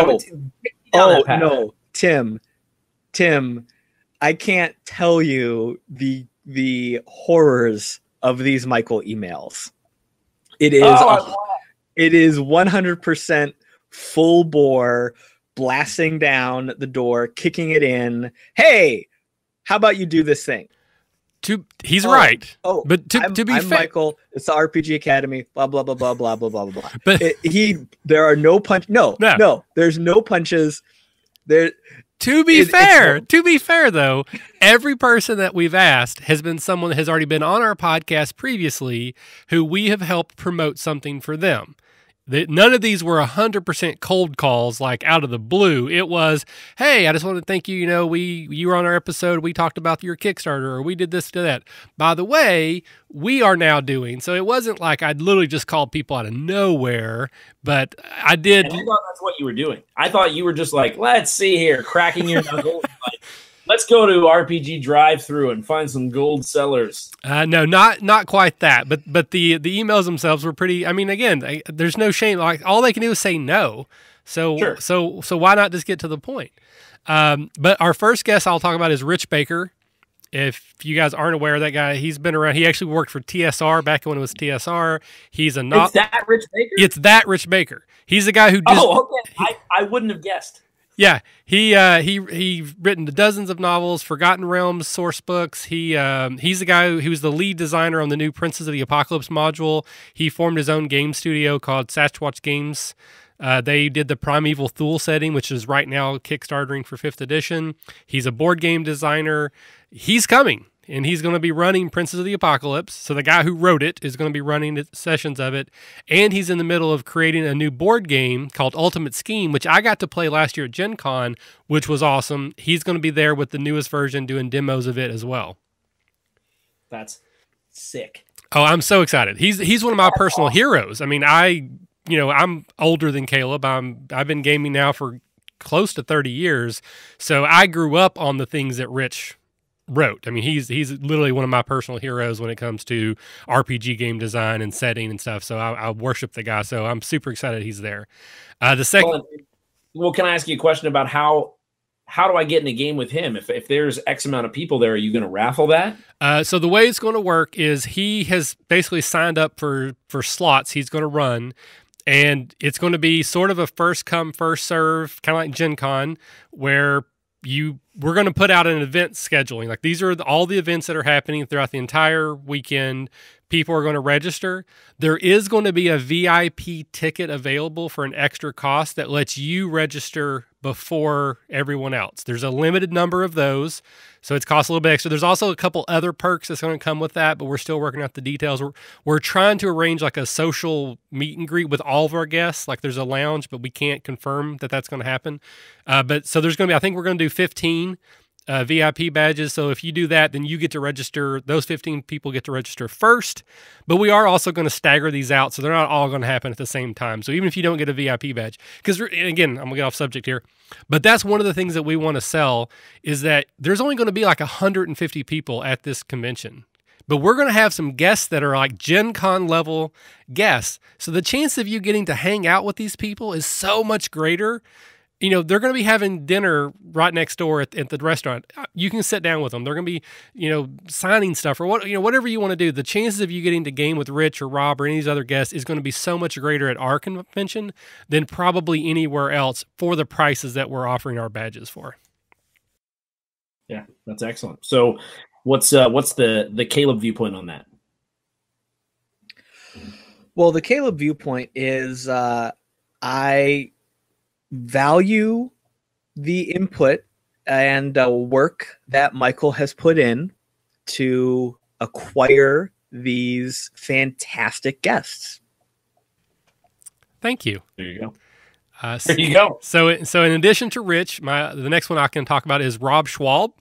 C: no, Tim, I can't tell you the horrors of these Michael emails. It is 100% full bore, blasting down the door, kicking it in. Hey, how about you do this thing?
B: He's right.
C: But to be
B: fair,
C: Michael, it's the RPG Academy. Blah blah blah blah blah blah blah blah.
B: But
C: there are no punch. No, there's no punches. There.
B: To be fair, though, every person that we've asked has been someone that has already been on our podcast previously who we have helped promote something for them. None of these were 100% cold calls, like out of the blue. It was, hey, I just want to thank you. You know, you were on our episode. We talked about your Kickstarter, or we did this to that. By the way, we are now doing. So it wasn't like I'd literally just called people out of nowhere, but I did.
A: And I thought that's what you were doing. I thought you were just like, let's see here, cracking your knuckles. Let's go to RPG drive-through and find some gold sellers.
B: No, not quite that. But the emails themselves were pretty. I mean, again, there's no shame. Like all they can do is say no. So
A: sure.
B: So why not just get to the point? But our first guest I'll talk about is Rich Baker. If you guys aren't aware of that guy, he's been around. He actually worked for TSR back when it was TSR. He's
A: It's that Rich Baker?
B: It's that Rich Baker. He's the guy who just...
A: Oh, okay. I wouldn't have guessed.
B: Yeah, he written dozens of novels, Forgotten Realms source books. He's the guy who was the lead designer on the new Princes of the Apocalypse module. He formed his own game studio called Sasquatch Games. They did the Primeval Thule setting, which is right now Kickstartering for 5th edition. He's a board game designer. He's coming, and he's going to be running Princes of the Apocalypse. So the guy who wrote it is going to be running sessions of it. And he's in the middle of creating a new board game called Ultimate Scheme, which I got to play last year at Gen Con, which was awesome. He's going to be there with the newest version doing demos of it as well.
A: That's sick.
B: Oh, I'm so excited. He's one of my personal heroes. I mean, I'm older than Caleb. I've been gaming now for close to 30 years. So I grew up on the things that Rich wrote. I mean, he's literally one of my personal heroes when it comes to RPG game design and setting and stuff. So I worship the guy. So I'm super excited he's there. The second,
A: well, can I ask you a question about how do I get in a game with him? If there's X amount of people there, are you going to raffle that?
B: So the way it's going to work is he has basically signed up for slots he's going to run. And it's going to be sort of a first come, first serve, kind of like Gen Con, where we're going to put out an event scheduling. Like these are all the events that are happening throughout the entire weekend. People are going to register. There is going to be a VIP ticket available for an extra cost that lets you register before everyone else. There's a limited number of those, so it's cost a little bit extra. There's also a couple other perks that's going to come with that, but we're still working out the details. We're trying to arrange like a social meet and greet with all of our guests. Like there's a lounge, but we can't confirm that that's going to happen. But so there's going to be, I think we're going to do 15 VIP badges. So if you do that, then you get to register. Those 15 people get to register first. But we are also going to stagger these out, so they're not all going to happen at the same time. So even if you don't get a VIP badge, because again, I'm going to get off subject here, but that's one of the things that we want to sell is that there's only going to be like 150 people at this convention. But we're going to have some guests that are like Gen Con level guests. So the chance of you getting to hang out with these people is so much greater. You know, they're going to be having dinner right next door at the restaurant. You can sit down with them. They're going to be, signing stuff or whatever you want to do. The chances of you getting to game with Rich or Rob or any of these other guests is going to be so much greater at our convention than probably anywhere else for the prices that we're offering our badges for.
A: Yeah, that's excellent. So what's the Caleb viewpoint on that?
C: Well, the Caleb viewpoint is I value the input and work that Michael has put in to acquire these fantastic guests.
A: Thank you. There you go.
B: There you go. So in addition to Rich, the next one I can talk about is Rob Schwalb.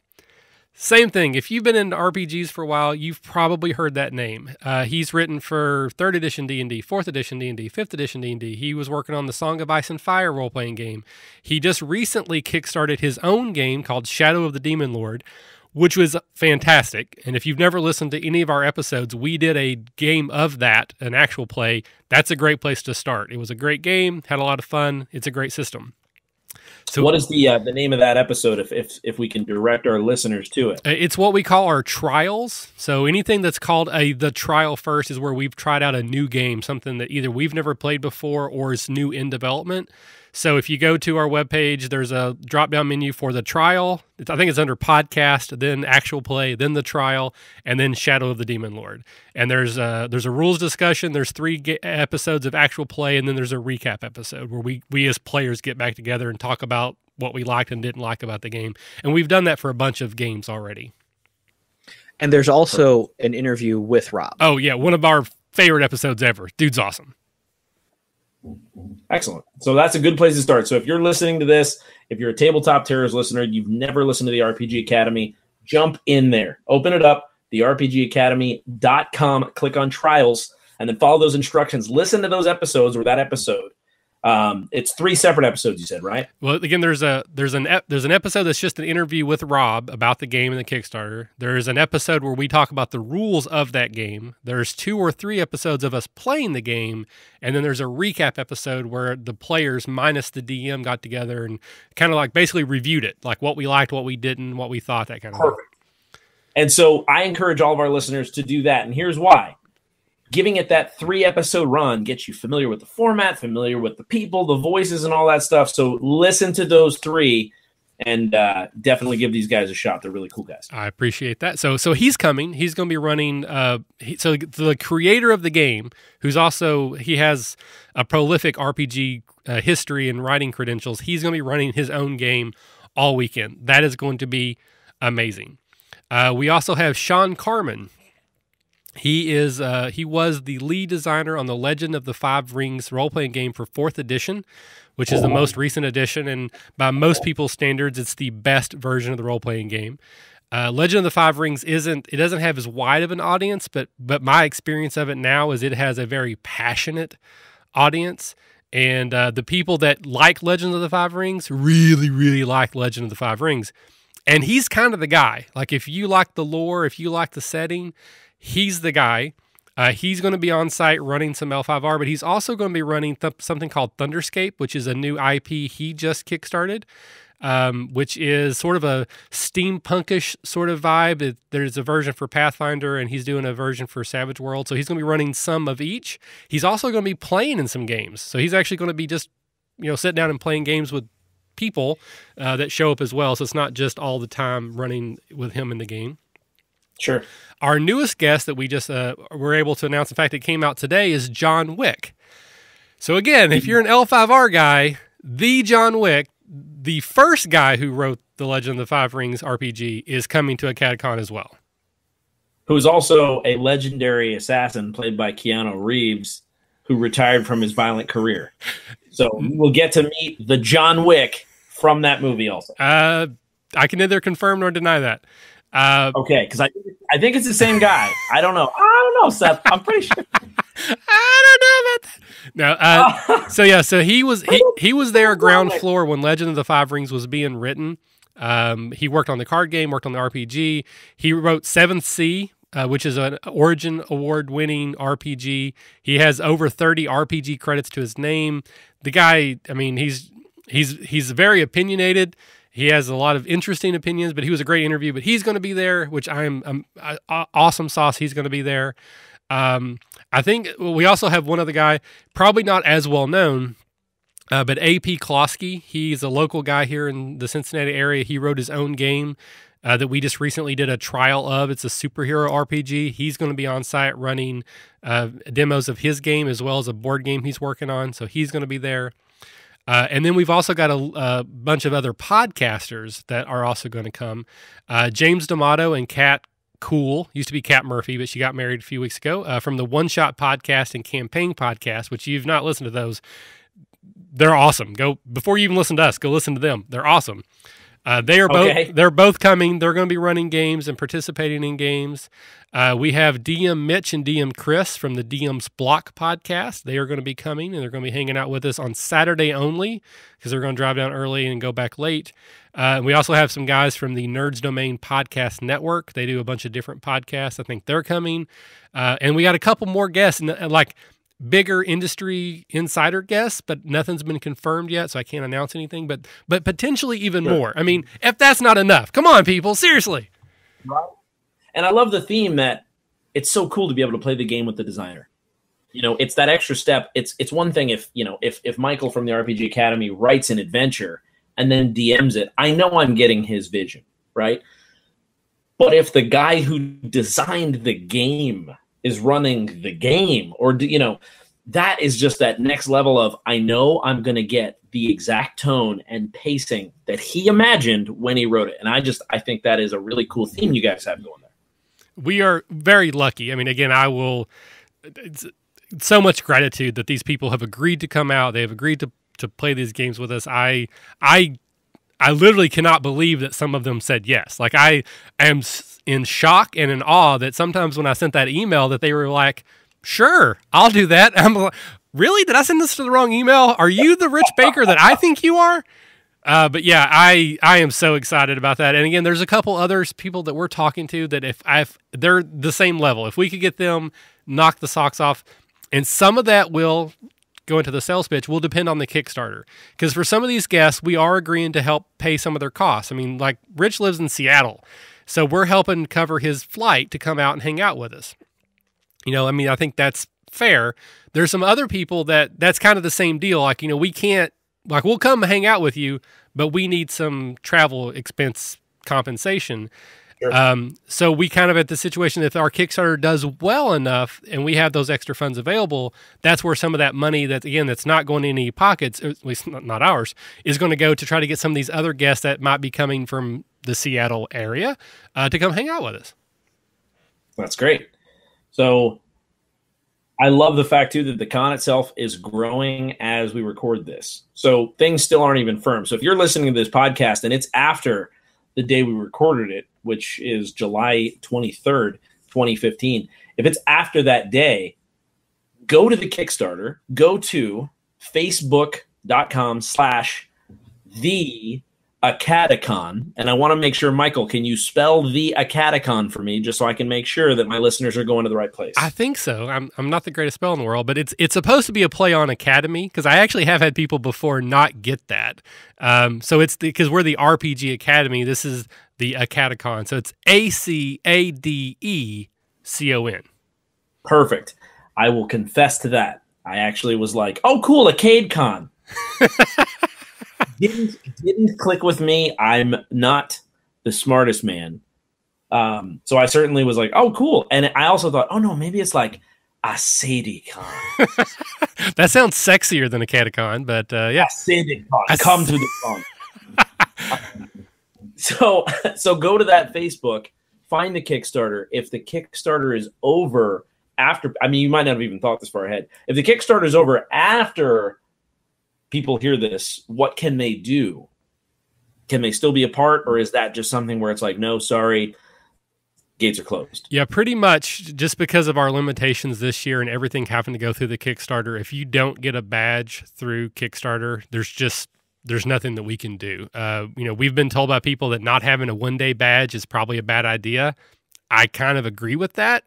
B: Same thing. If you've been into RPGs for a while, you've probably heard that name. He's written for 3rd edition D&D, 4th edition D&D, 5th edition D&D. He was working on the Song of Ice and Fire role-playing game. He just recently kickstarted his own game called Shadow of the Demon Lord, which was fantastic. And if you've never listened to any of our episodes, we did a game of that, an actual play. That's a great place to start. It was a great game, had a lot of fun. It's a great system.
A: So what is the name of that episode if we can direct our listeners to it?
B: It's what we call our trials. So anything that's called the trial first is where we've tried out a new game, something that either we've never played before or is new in development. So if you go to our webpage, there's a drop-down menu for the trial. I think it's under podcast, then actual play, then the trial, and then Shadow of the Demon Lord. And there's a rules discussion. There's 3 episodes of actual play, and then there's a recap episode where we as players get back together and talk about what we liked and didn't like about the game. And we've done that for a bunch of games already.
C: And there's also an interview with Rob.
B: Oh, yeah, one of our favorite episodes ever. Dude's awesome.
A: Excellent. So that's a good place to start. So if you're listening to this, if you're a Tabletop Terrors listener, you've never listened to the RPG Academy, jump in there. Open it up, therpgacademy.com, click on trials, and then follow those instructions. Listen to those episodes or that episode. It's 3 separate episodes, you said, right?
B: Well, again, there's an episode that's just an interview with Rob about the game and the Kickstarter. There's an episode where we talk about the rules of that game. There's 2 or 3 episodes of us playing the game, and then there's a recap episode where the players minus the DM got together and kind of like basically reviewed it, like what we liked, what we didn't, what we thought, that kind of thing.
A: And so I encourage all of our listeners to do that, and here's why. Giving it that 3-episode run gets you familiar with the format, familiar with the people, the voices, and all that stuff. So listen to those 3 and definitely give these guys a shot. They're really cool guys.
B: I appreciate that. So he's coming. He's going to be running. So the creator of the game, he has a prolific RPG history and writing credentials. He's going to be running his own game all weekend. That is going to be amazing. We also have Sean Carman. He was the lead designer on the Legend of the Five Rings role-playing game for 4th edition, which is the most recent edition, and by most people's standards, it's the best version of the role-playing game. Legend of the Five Rings doesn't have as wide of an audience, but my experience of it now is it has a very passionate audience. And the people that like Legend of the Five Rings really, really like Legend of the Five Rings. And he's kind of the guy. Like, if you like the lore, if you like the setting, he's the guy. He's going to be on site running some L5R, but he's also going to be running something called Thunderscape, which is a new IP he just kickstarted, which is sort of a steampunkish sort of vibe. There's a version for Pathfinder, and he's doing a version for Savage World. So he's going to be running some of each. He's also going to be playing in some games. So he's actually going to be just, sitting down and playing games with people that show up as well. So it's not just all the time running with him in the game.
A: Sure.
B: Our newest guest that we just were able to announce, in fact, it came out today, is John Wick. So again, if you're an L5R guy, the John Wick, the first guy who wrote the Legend of the Five Rings RPG, is coming to AcadeCon as well.
A: Who's also a legendary assassin played by Keanu Reeves, who retired from his violent career. So we'll get to meet the John Wick from that movie also.
B: I can neither confirm nor deny that.
A: Okay, because I think it's the same guy. I don't know, Seth. I'm pretty sure.
B: I don't know about that. No. So he was there ground floor when Legend of the Five Rings was being written. He worked on the card game, worked on the RPG. He wrote 7th Sea, which is an Origin Award-winning RPG. He has over 30 RPG credits to his name. The guy, I mean, he's very opinionated. He has a lot of interesting opinions, but he was a great interview. But he's going to be there, which I'm awesome sauce. He's going to be there. I think we also have one other guy, probably not as well known, but A.P. Klosky. He's a local guy here in the Cincinnati area. He wrote his own game that we just recently did a trial of. It's a superhero RPG. He's going to be on site running demos of his game as well as a board game he's working on. So he's going to be there. And then we've also got a bunch of other podcasters that are also going to come. James D'Amato and Kat Cool, used to be Kat Murphy, but she got married a few weeks ago, from the One Shot Podcast and Campaign Podcast, which you've not listened to those. They're awesome. Before you even listen to us, go listen to them. They're awesome. They're both coming. They're going to be running games and participating in games. We have DM Mitch and DM Chris from the DM's Block podcast. They are going to be coming, and they're going to be hanging out with us on Saturday only because they're going to drive down early and go back late. We also have some guys from the Nerds Domain Podcast Network. They do a bunch of different podcasts. I think they're coming. And we got a couple more guests, like bigger industry insider guests, but nothing's been confirmed yet, so I can't announce anything, but potentially even more. I mean, if that's not enough, come on, people, seriously.
A: Right. And I love the theme that it's so cool to be able to play the game with the designer. It's that extra step. It's one thing if Michael from the RPG Academy writes an adventure and then DMs it, I know I'm getting his vision, right? But if the guy who designed the game is running the game, or that is just that next level of, I know I'm going to get the exact tone and pacing that he imagined when he wrote it. And I think that is a really cool theme you guys have going there.
B: We are very lucky. I mean, again, it's so much gratitude that these people have agreed to come out. They have agreed to play these games with us. I literally cannot believe that some of them said yes. Like, I am in shock and in awe that sometimes when I sent that email that they were like, sure, I'll do that. I'm like, really? Did I send this to the wrong email? Are you the Rich Baker that I think you are? But yeah, I am so excited about that. And again, there's a couple others, people that we're talking to that if they're the same level, if we could get them, knock the socks off, and some of that will go into the sales pitch, will depend on the Kickstarter. Because for some of these guests, we are agreeing to help pay some of their costs. I mean, like Rich lives in Seattle, so we're helping cover his flight to come out and hang out with us. I think that's fair. There's some other people that's kind of the same deal. Like, we can't, like, we'll come hang out with you, but we need some travel expense compensation. Sure. So we kind of at the situation, if our Kickstarter does well enough and we have those extra funds available, that's where some of that money that's not going in any pockets, at least not ours, is going to go to try to get some of these other guests that might be coming from the Seattle area to come hang out with us.
A: That's great. So I love the fact, too, that the con itself is growing as we record this. So things still aren't even firm. So if you're listening to this podcast and it's after the day we recorded it, which is July 23rd, 2015, if it's after that day, go to the Kickstarter, go to facebook.com/the AcadeCon. And I want to make sure, Michael, can you spell the AcadeCon for me just so I can make sure that my listeners are going to the right place?
B: I think so. I'm not the greatest speller in the world, but it's supposed to be a play on Academy, because I actually have had people before not get that. So it's because we're the RPG Academy. This is the AcadeCon. So it's AcadeCon.
A: Perfect. I will confess to that. I actually was like, oh, cool, AcadeCon. Didn't click with me. I'm not the smartest man. So I certainly was like, oh, cool. And I also thought, oh, no, maybe it's like AcadeCon.
B: That sounds sexier than AcadeCon, but yeah.
A: AcadeCon. Come to the con. So go to that Facebook, find the Kickstarter. If the Kickstarter is over after, I mean, you might not have even thought this far ahead. If the Kickstarter is over after people hear this, what can they do? Can they still be a part, or is that just something where it's like, no, sorry, gates are closed?
B: Yeah, pretty much just because of our limitations this year and everything having to go through the Kickstarter. If you don't get a badge through Kickstarter, there's nothing that we can do. We've been told by people that not having a one-day badge is probably a bad idea. I kind of agree with that.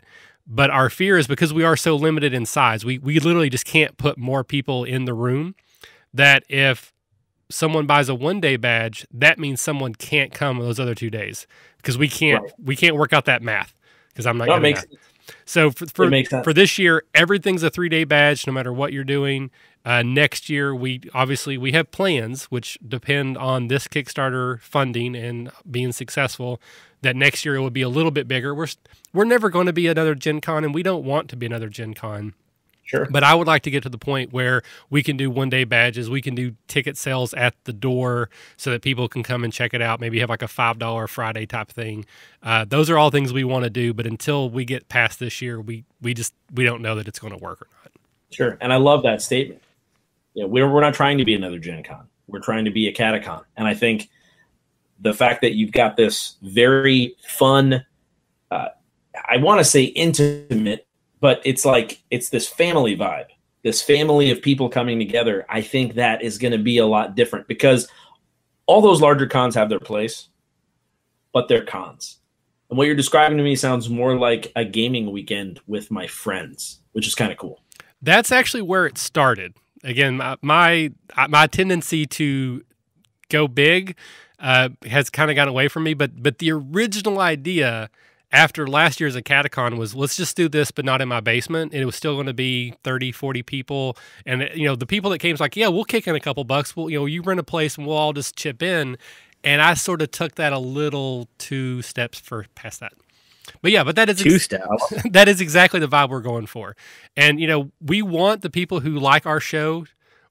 B: But our fear is because we are so limited in size, we literally just can't put more people in the room, that if someone buys a one-day badge, that means someone can't come those other 2 days, because we can't work out that math, because I'm not good at math. So for this year, everything's a 3-day badge, no matter what you're doing. Next year, we have plans which depend on this Kickstarter funding and being successful, that next year it will be a little bit bigger. We're never going to be another Gen Con, and we don't want to be another Gen Con.
A: Sure.
B: But I would like to get to the point where we can do one-day badges. We can do ticket sales at the door so that people can come and check it out. Maybe have like a $5 Friday type thing. Those are all things we want to do. But until we get past this year, we don't know that it's going to work or not.
A: Sure. And I love that statement. We're not trying to be another Gen Con. We're trying to be a AcadeCon. And I think the fact that you've got this very fun, I want to say intimate, but it's like, it's this family vibe, this family of people coming together. I think that is going to be a lot different, because all those larger cons have their place, but they're cons. And what you're describing to me sounds more like a gaming weekend with my friends, which is kind of cool.
B: That's actually where it started. Again, my tendency to go big has kind of gotten away from me, but the original idea after last year's AcadeCon was, let's just do this, but not in my basement. And it was still going to be 30, 40 people. And, the people that came was like, yeah, we'll kick in a couple bucks. Well, you rent a place and we'll all just chip in. And I sort of took that a little 2 steps past that. But yeah, but that is
C: 2 steps.
B: That is exactly the vibe we're going for. And, we want the people who like our show.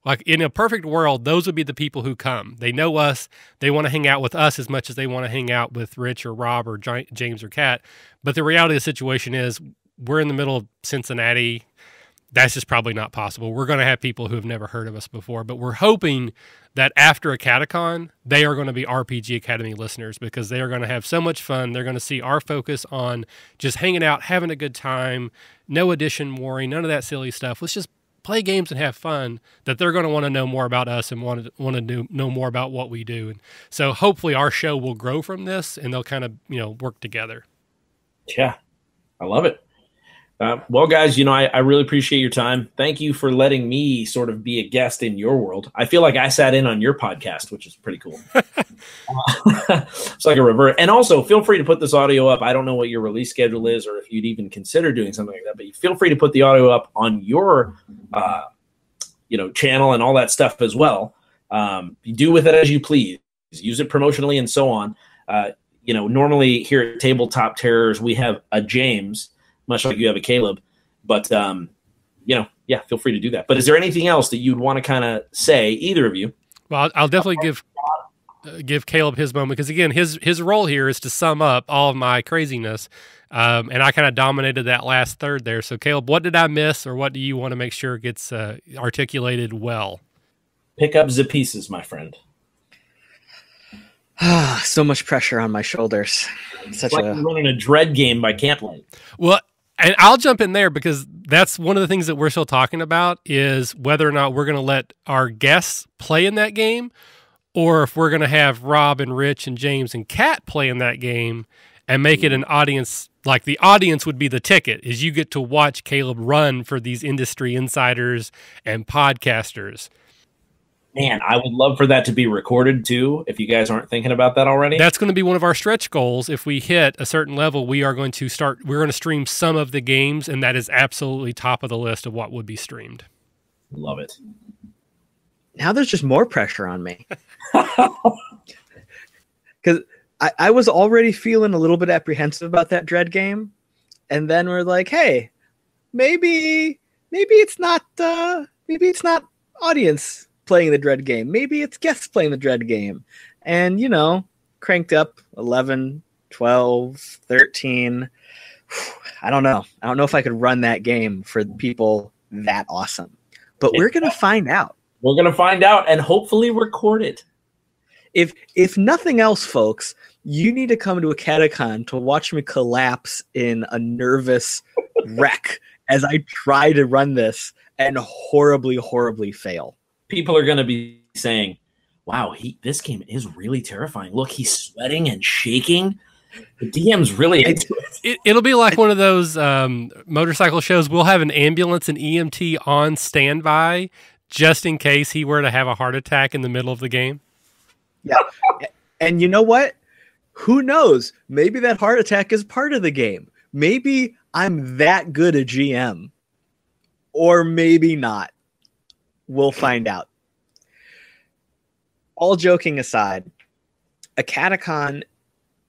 B: Like, in a perfect world, those would be the people who come. They know us. They want to hang out with us as much as they want to hang out with Rich or Rob or James or Kat. But the reality of the situation is, we're in the middle of Cincinnati. That's just probably not possible. We're going to have people who have never heard of us before. But we're hoping that after AcadeCon, they are going to be RPG Academy listeners, because they are going to have so much fun. They're going to see our focus on just hanging out, having a good time, no edition worry, none of that silly stuff. Let's just play games and have fun, that they're going to want to know more about us and want to know more about what we do. And so hopefully our show will grow from this, and they'll kind of, work together.
A: Yeah, I love it. Well, guys, I really appreciate your time. Thank you for letting me sort of be a guest in your world. I feel like I sat in on your podcast, which is pretty cool. It's like a revert. And also, feel free to put this audio up. I don't know what your release schedule is, or if you'd even consider doing something like that, but feel free to put the audio up on your, channel and all that stuff as well. You do with it as you please. Use it promotionally and so on. Normally here at Tabletop Terrors, we have a James, much like you have a Caleb, but, feel free to do that. But is there anything else that you'd want to kind of say, either of you?
B: Well, I'll definitely give Caleb his moment, because again, his role here is to sum up all of my craziness. And I kind of dominated that last third there. So Caleb, what did I miss, or what do you want to make sure gets articulated well?
A: Pick up the pieces, my friend.
C: So much pressure on my shoulders.
A: It's like you're running a dread game by Camplight.
B: Well, and I'll jump in there because that's one of the things that we're still talking about is whether or not we're going to let our guests play in that game, or if we're going to have Rob and Rich and James and Kat play in that game and make it an audience. Like the audience would be the ticket, is you get to watch Caleb run for these industry insiders and podcasters.
A: Man, I would love for that to be recorded too, if you guys aren't thinking about that already.
B: That's going to be one of our stretch goals. If we hit a certain level, we're going to stream some of the games, and that is absolutely top of the list of what would be streamed.
A: Love it.
C: Now there's just more pressure on me. Because I was already feeling a little bit apprehensive about that Dread game. And then we're like, hey, maybe it's not audience playing the Dread game. Maybe it's guests playing the Dread game. And, cranked up 11, 12, 13. I don't know. I don't know if I could run that game for people that awesome. But we're going to find out.
A: We're going to find out and hopefully record it.
C: If nothing else, folks, you need to come to AcadeCon to watch me collapse in a nervous wreck as I try to run this and horribly, horribly fail.
A: People are going to be saying, wow, this game is really terrifying. Look, he's sweating and shaking. The DM's really into it.
B: It'll be like one of those motorcycle shows. We'll have an ambulance and EMT on standby just in case he were to have a heart attack in the middle of the game.
C: Yeah. And you know what? Who knows? Maybe that heart attack is part of the game. Maybe I'm that good a GM. Or maybe not. We'll find out. All joking aside, AcadeCon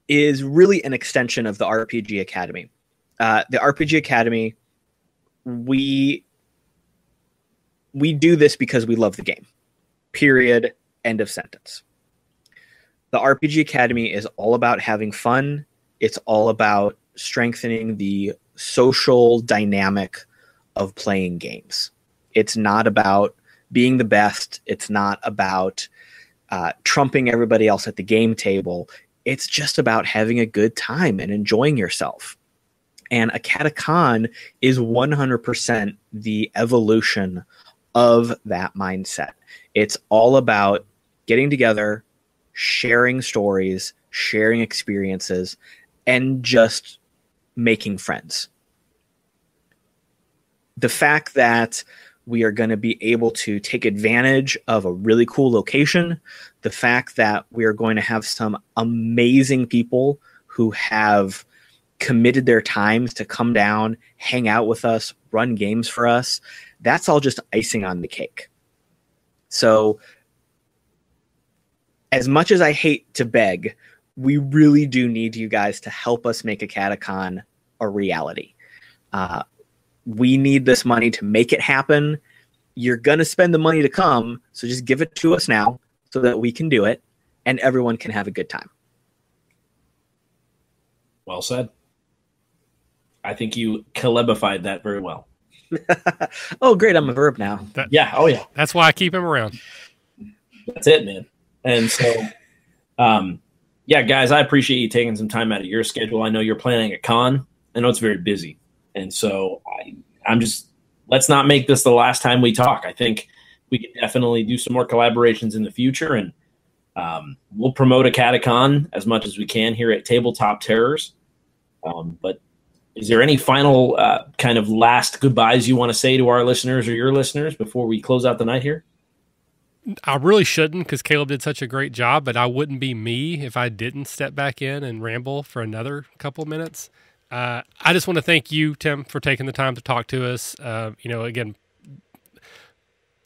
C: is really an extension of the RPG Academy. The RPG Academy, we do this because we love the game. Period. End of sentence. The RPG Academy is all about having fun. It's all about strengthening the social dynamic of playing games. It's not about being the best. It's not about trumping everybody else at the game table. It's just about having a good time and enjoying yourself. And AcadeCon is 100% the evolution of that mindset. It's all about getting together, sharing stories, sharing experiences, and just making friends. The fact that we are going to be able to take advantage of a really cool location, the fact that we are going to have some amazing people who have committed their times to come down, hang out with us, run games for us, that's all just icing on the cake. So as much as I hate to beg, we really do need you guys to help us make AcadeCon a reality. We need this money to make it happen. You're going to spend the money to come, so just give it to us now so that we can do it and everyone can have a good time.
A: Well said. I think you Calebified that very well.
C: Oh, great. I'm a verb now.
A: Yeah. Oh, yeah.
B: That's why I keep him around.
A: That's it, man. And so, yeah, guys, I appreciate you taking some time out of your schedule. I know you're planning a con. I know it's very busy. And so I'm just, let's not make this the last time we talk. I think we could definitely do some more collaborations in the future, and we'll promote AcadeCon as much as we can here at Tabletop Terrors. But is there any final kind of last goodbyes you want to say to our listeners or your listeners before we close out the night here?
B: I really shouldn't, because Caleb did such a great job, but I wouldn't be me if I didn't step back in and ramble for another couple minutes. I just want to thank you, Tim, for taking the time to talk to us. Again,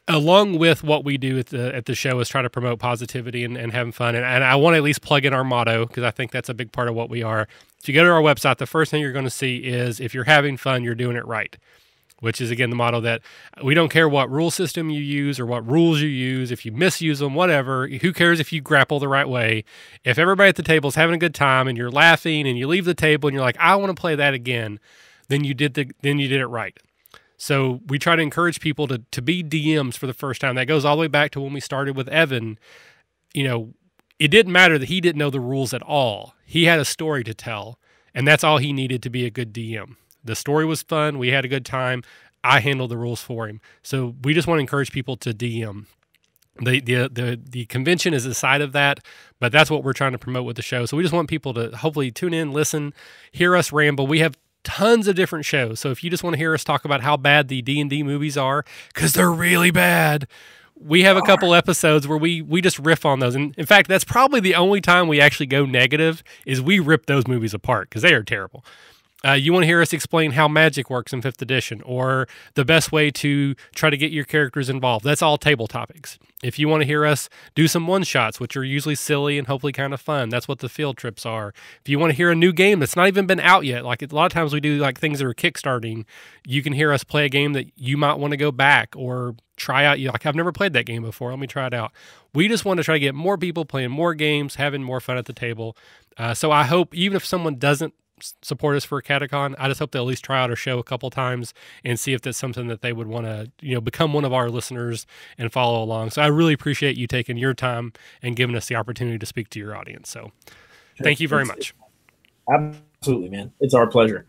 B: along with what we do at the show is try to promote positivity and having fun. And I want to at least plug in our motto, because I think that's a big part of what we are. If you go to our website, the first thing you're going to see is, if you're having fun, you're doing it right, which is, again, the motto that we don't care what rule system you use or what rules you use. If you misuse them, whatever, who cares if you grapple the right way? If everybody at the table is having a good time and you're laughing and you leave the table and you're like, I want to play that again, then you did it right. So we try to encourage people to be DMs for the first time. That goes all the way back to when we started with Evan. it didn't matter that he didn't know the rules at all. He had a story to tell, and that's all he needed to be a good DM. The story was fun. We had a good time. I handled the rules for him. So we just want to encourage people to DM. The convention is a side of that, but that's what we're trying to promote with the show. So we just want people to hopefully tune in, listen, hear us ramble. We have tons of different shows. So if you just want to hear us talk about how bad the D&D movies are, because they're really bad, we have a couple episodes where we just riff on those. And in fact, that's probably the only time we actually go negative is we rip those movies apart because they are terrible. You want to hear us explain how magic works in 5th edition or the best way to try to get your characters involved. That's all table topics. If you want to hear us do some one-shots, which are usually silly and hopefully kind of fun, that's what the field trips are. If you want to hear a new game that's not even been out yet, like a lot of times we do like things that are kickstarting, you can hear us play a game that you might want to go back or try out. You're like, I've never played that game before. Let me try it out. We just want to try to get more people playing more games, having more fun at the table. So I hope even if someone doesn't support us for AcadeCon, I just hope they'll at least try out our show a couple times and see if that's something that they would want to, become one of our listeners and follow along. So I really appreciate you taking your time and giving us the opportunity to speak to your audience. So thank you very much.
A: Absolutely, man. It's our pleasure.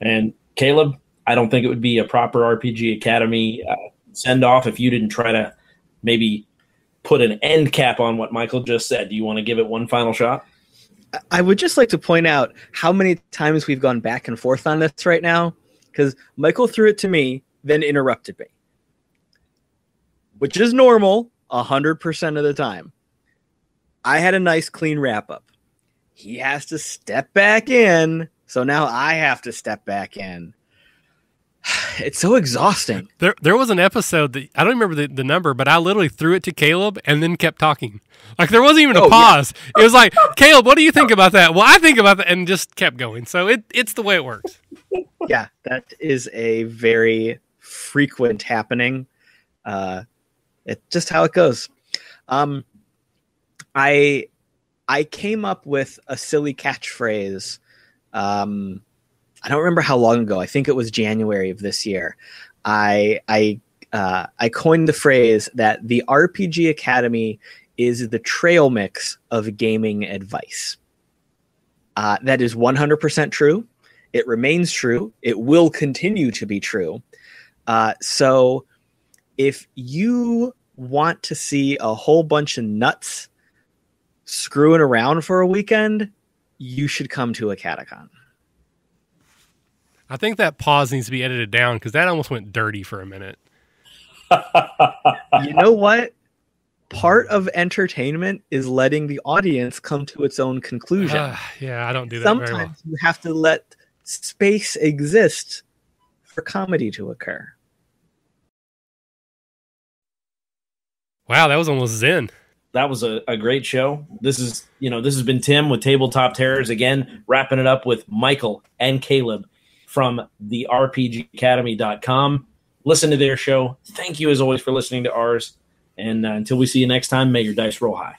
A: And Caleb, I don't think it would be a proper RPG Academy send off if you didn't try to maybe put an end cap on what Michael just said. Do you want to give it one final shot?
C: I would just like to point out how many times we've gone back and forth on this right now, because Michael threw it to me, then interrupted me, which is normal 100% of the time. I had a nice clean wrap up. He has to step back in, so now I have to step back in. It's so exhausting.
B: There was an episode that I don't remember the number, but I literally threw it to Caleb and then kept talking. Like there wasn't even a pause. Yeah. It was like, Caleb, what do you think about that? Well, I think about that, and just kept going. So it's the way it works.
C: Yeah, that is a very frequent happening. It's just how it goes. I came up with a silly catchphrase. I don't remember how long ago. I think it was January of this year. I coined the phrase that the RPG Academy is the trail mix of gaming advice. That is 100% true. It remains true. It will continue to be true. So if you want to see a whole bunch of nuts screwing around for a weekend, you should come to AcadeCon.
B: I think that pause needs to be edited down because that almost went dirty for a minute.
C: You know what? Part of entertainment is letting the audience come to its own conclusion.
B: Yeah, I don't do that
C: Sometimes
B: very well.
C: you have to let space exist for comedy to occur.
B: Wow, that was almost zen.
A: That was a great show. This has been Tim with Tabletop Terrors again, wrapping it up with Michael and Caleb from the RPGacademy.com. Listen to their show. Thank you as always for listening to ours. And until we see you next time, may your dice roll high.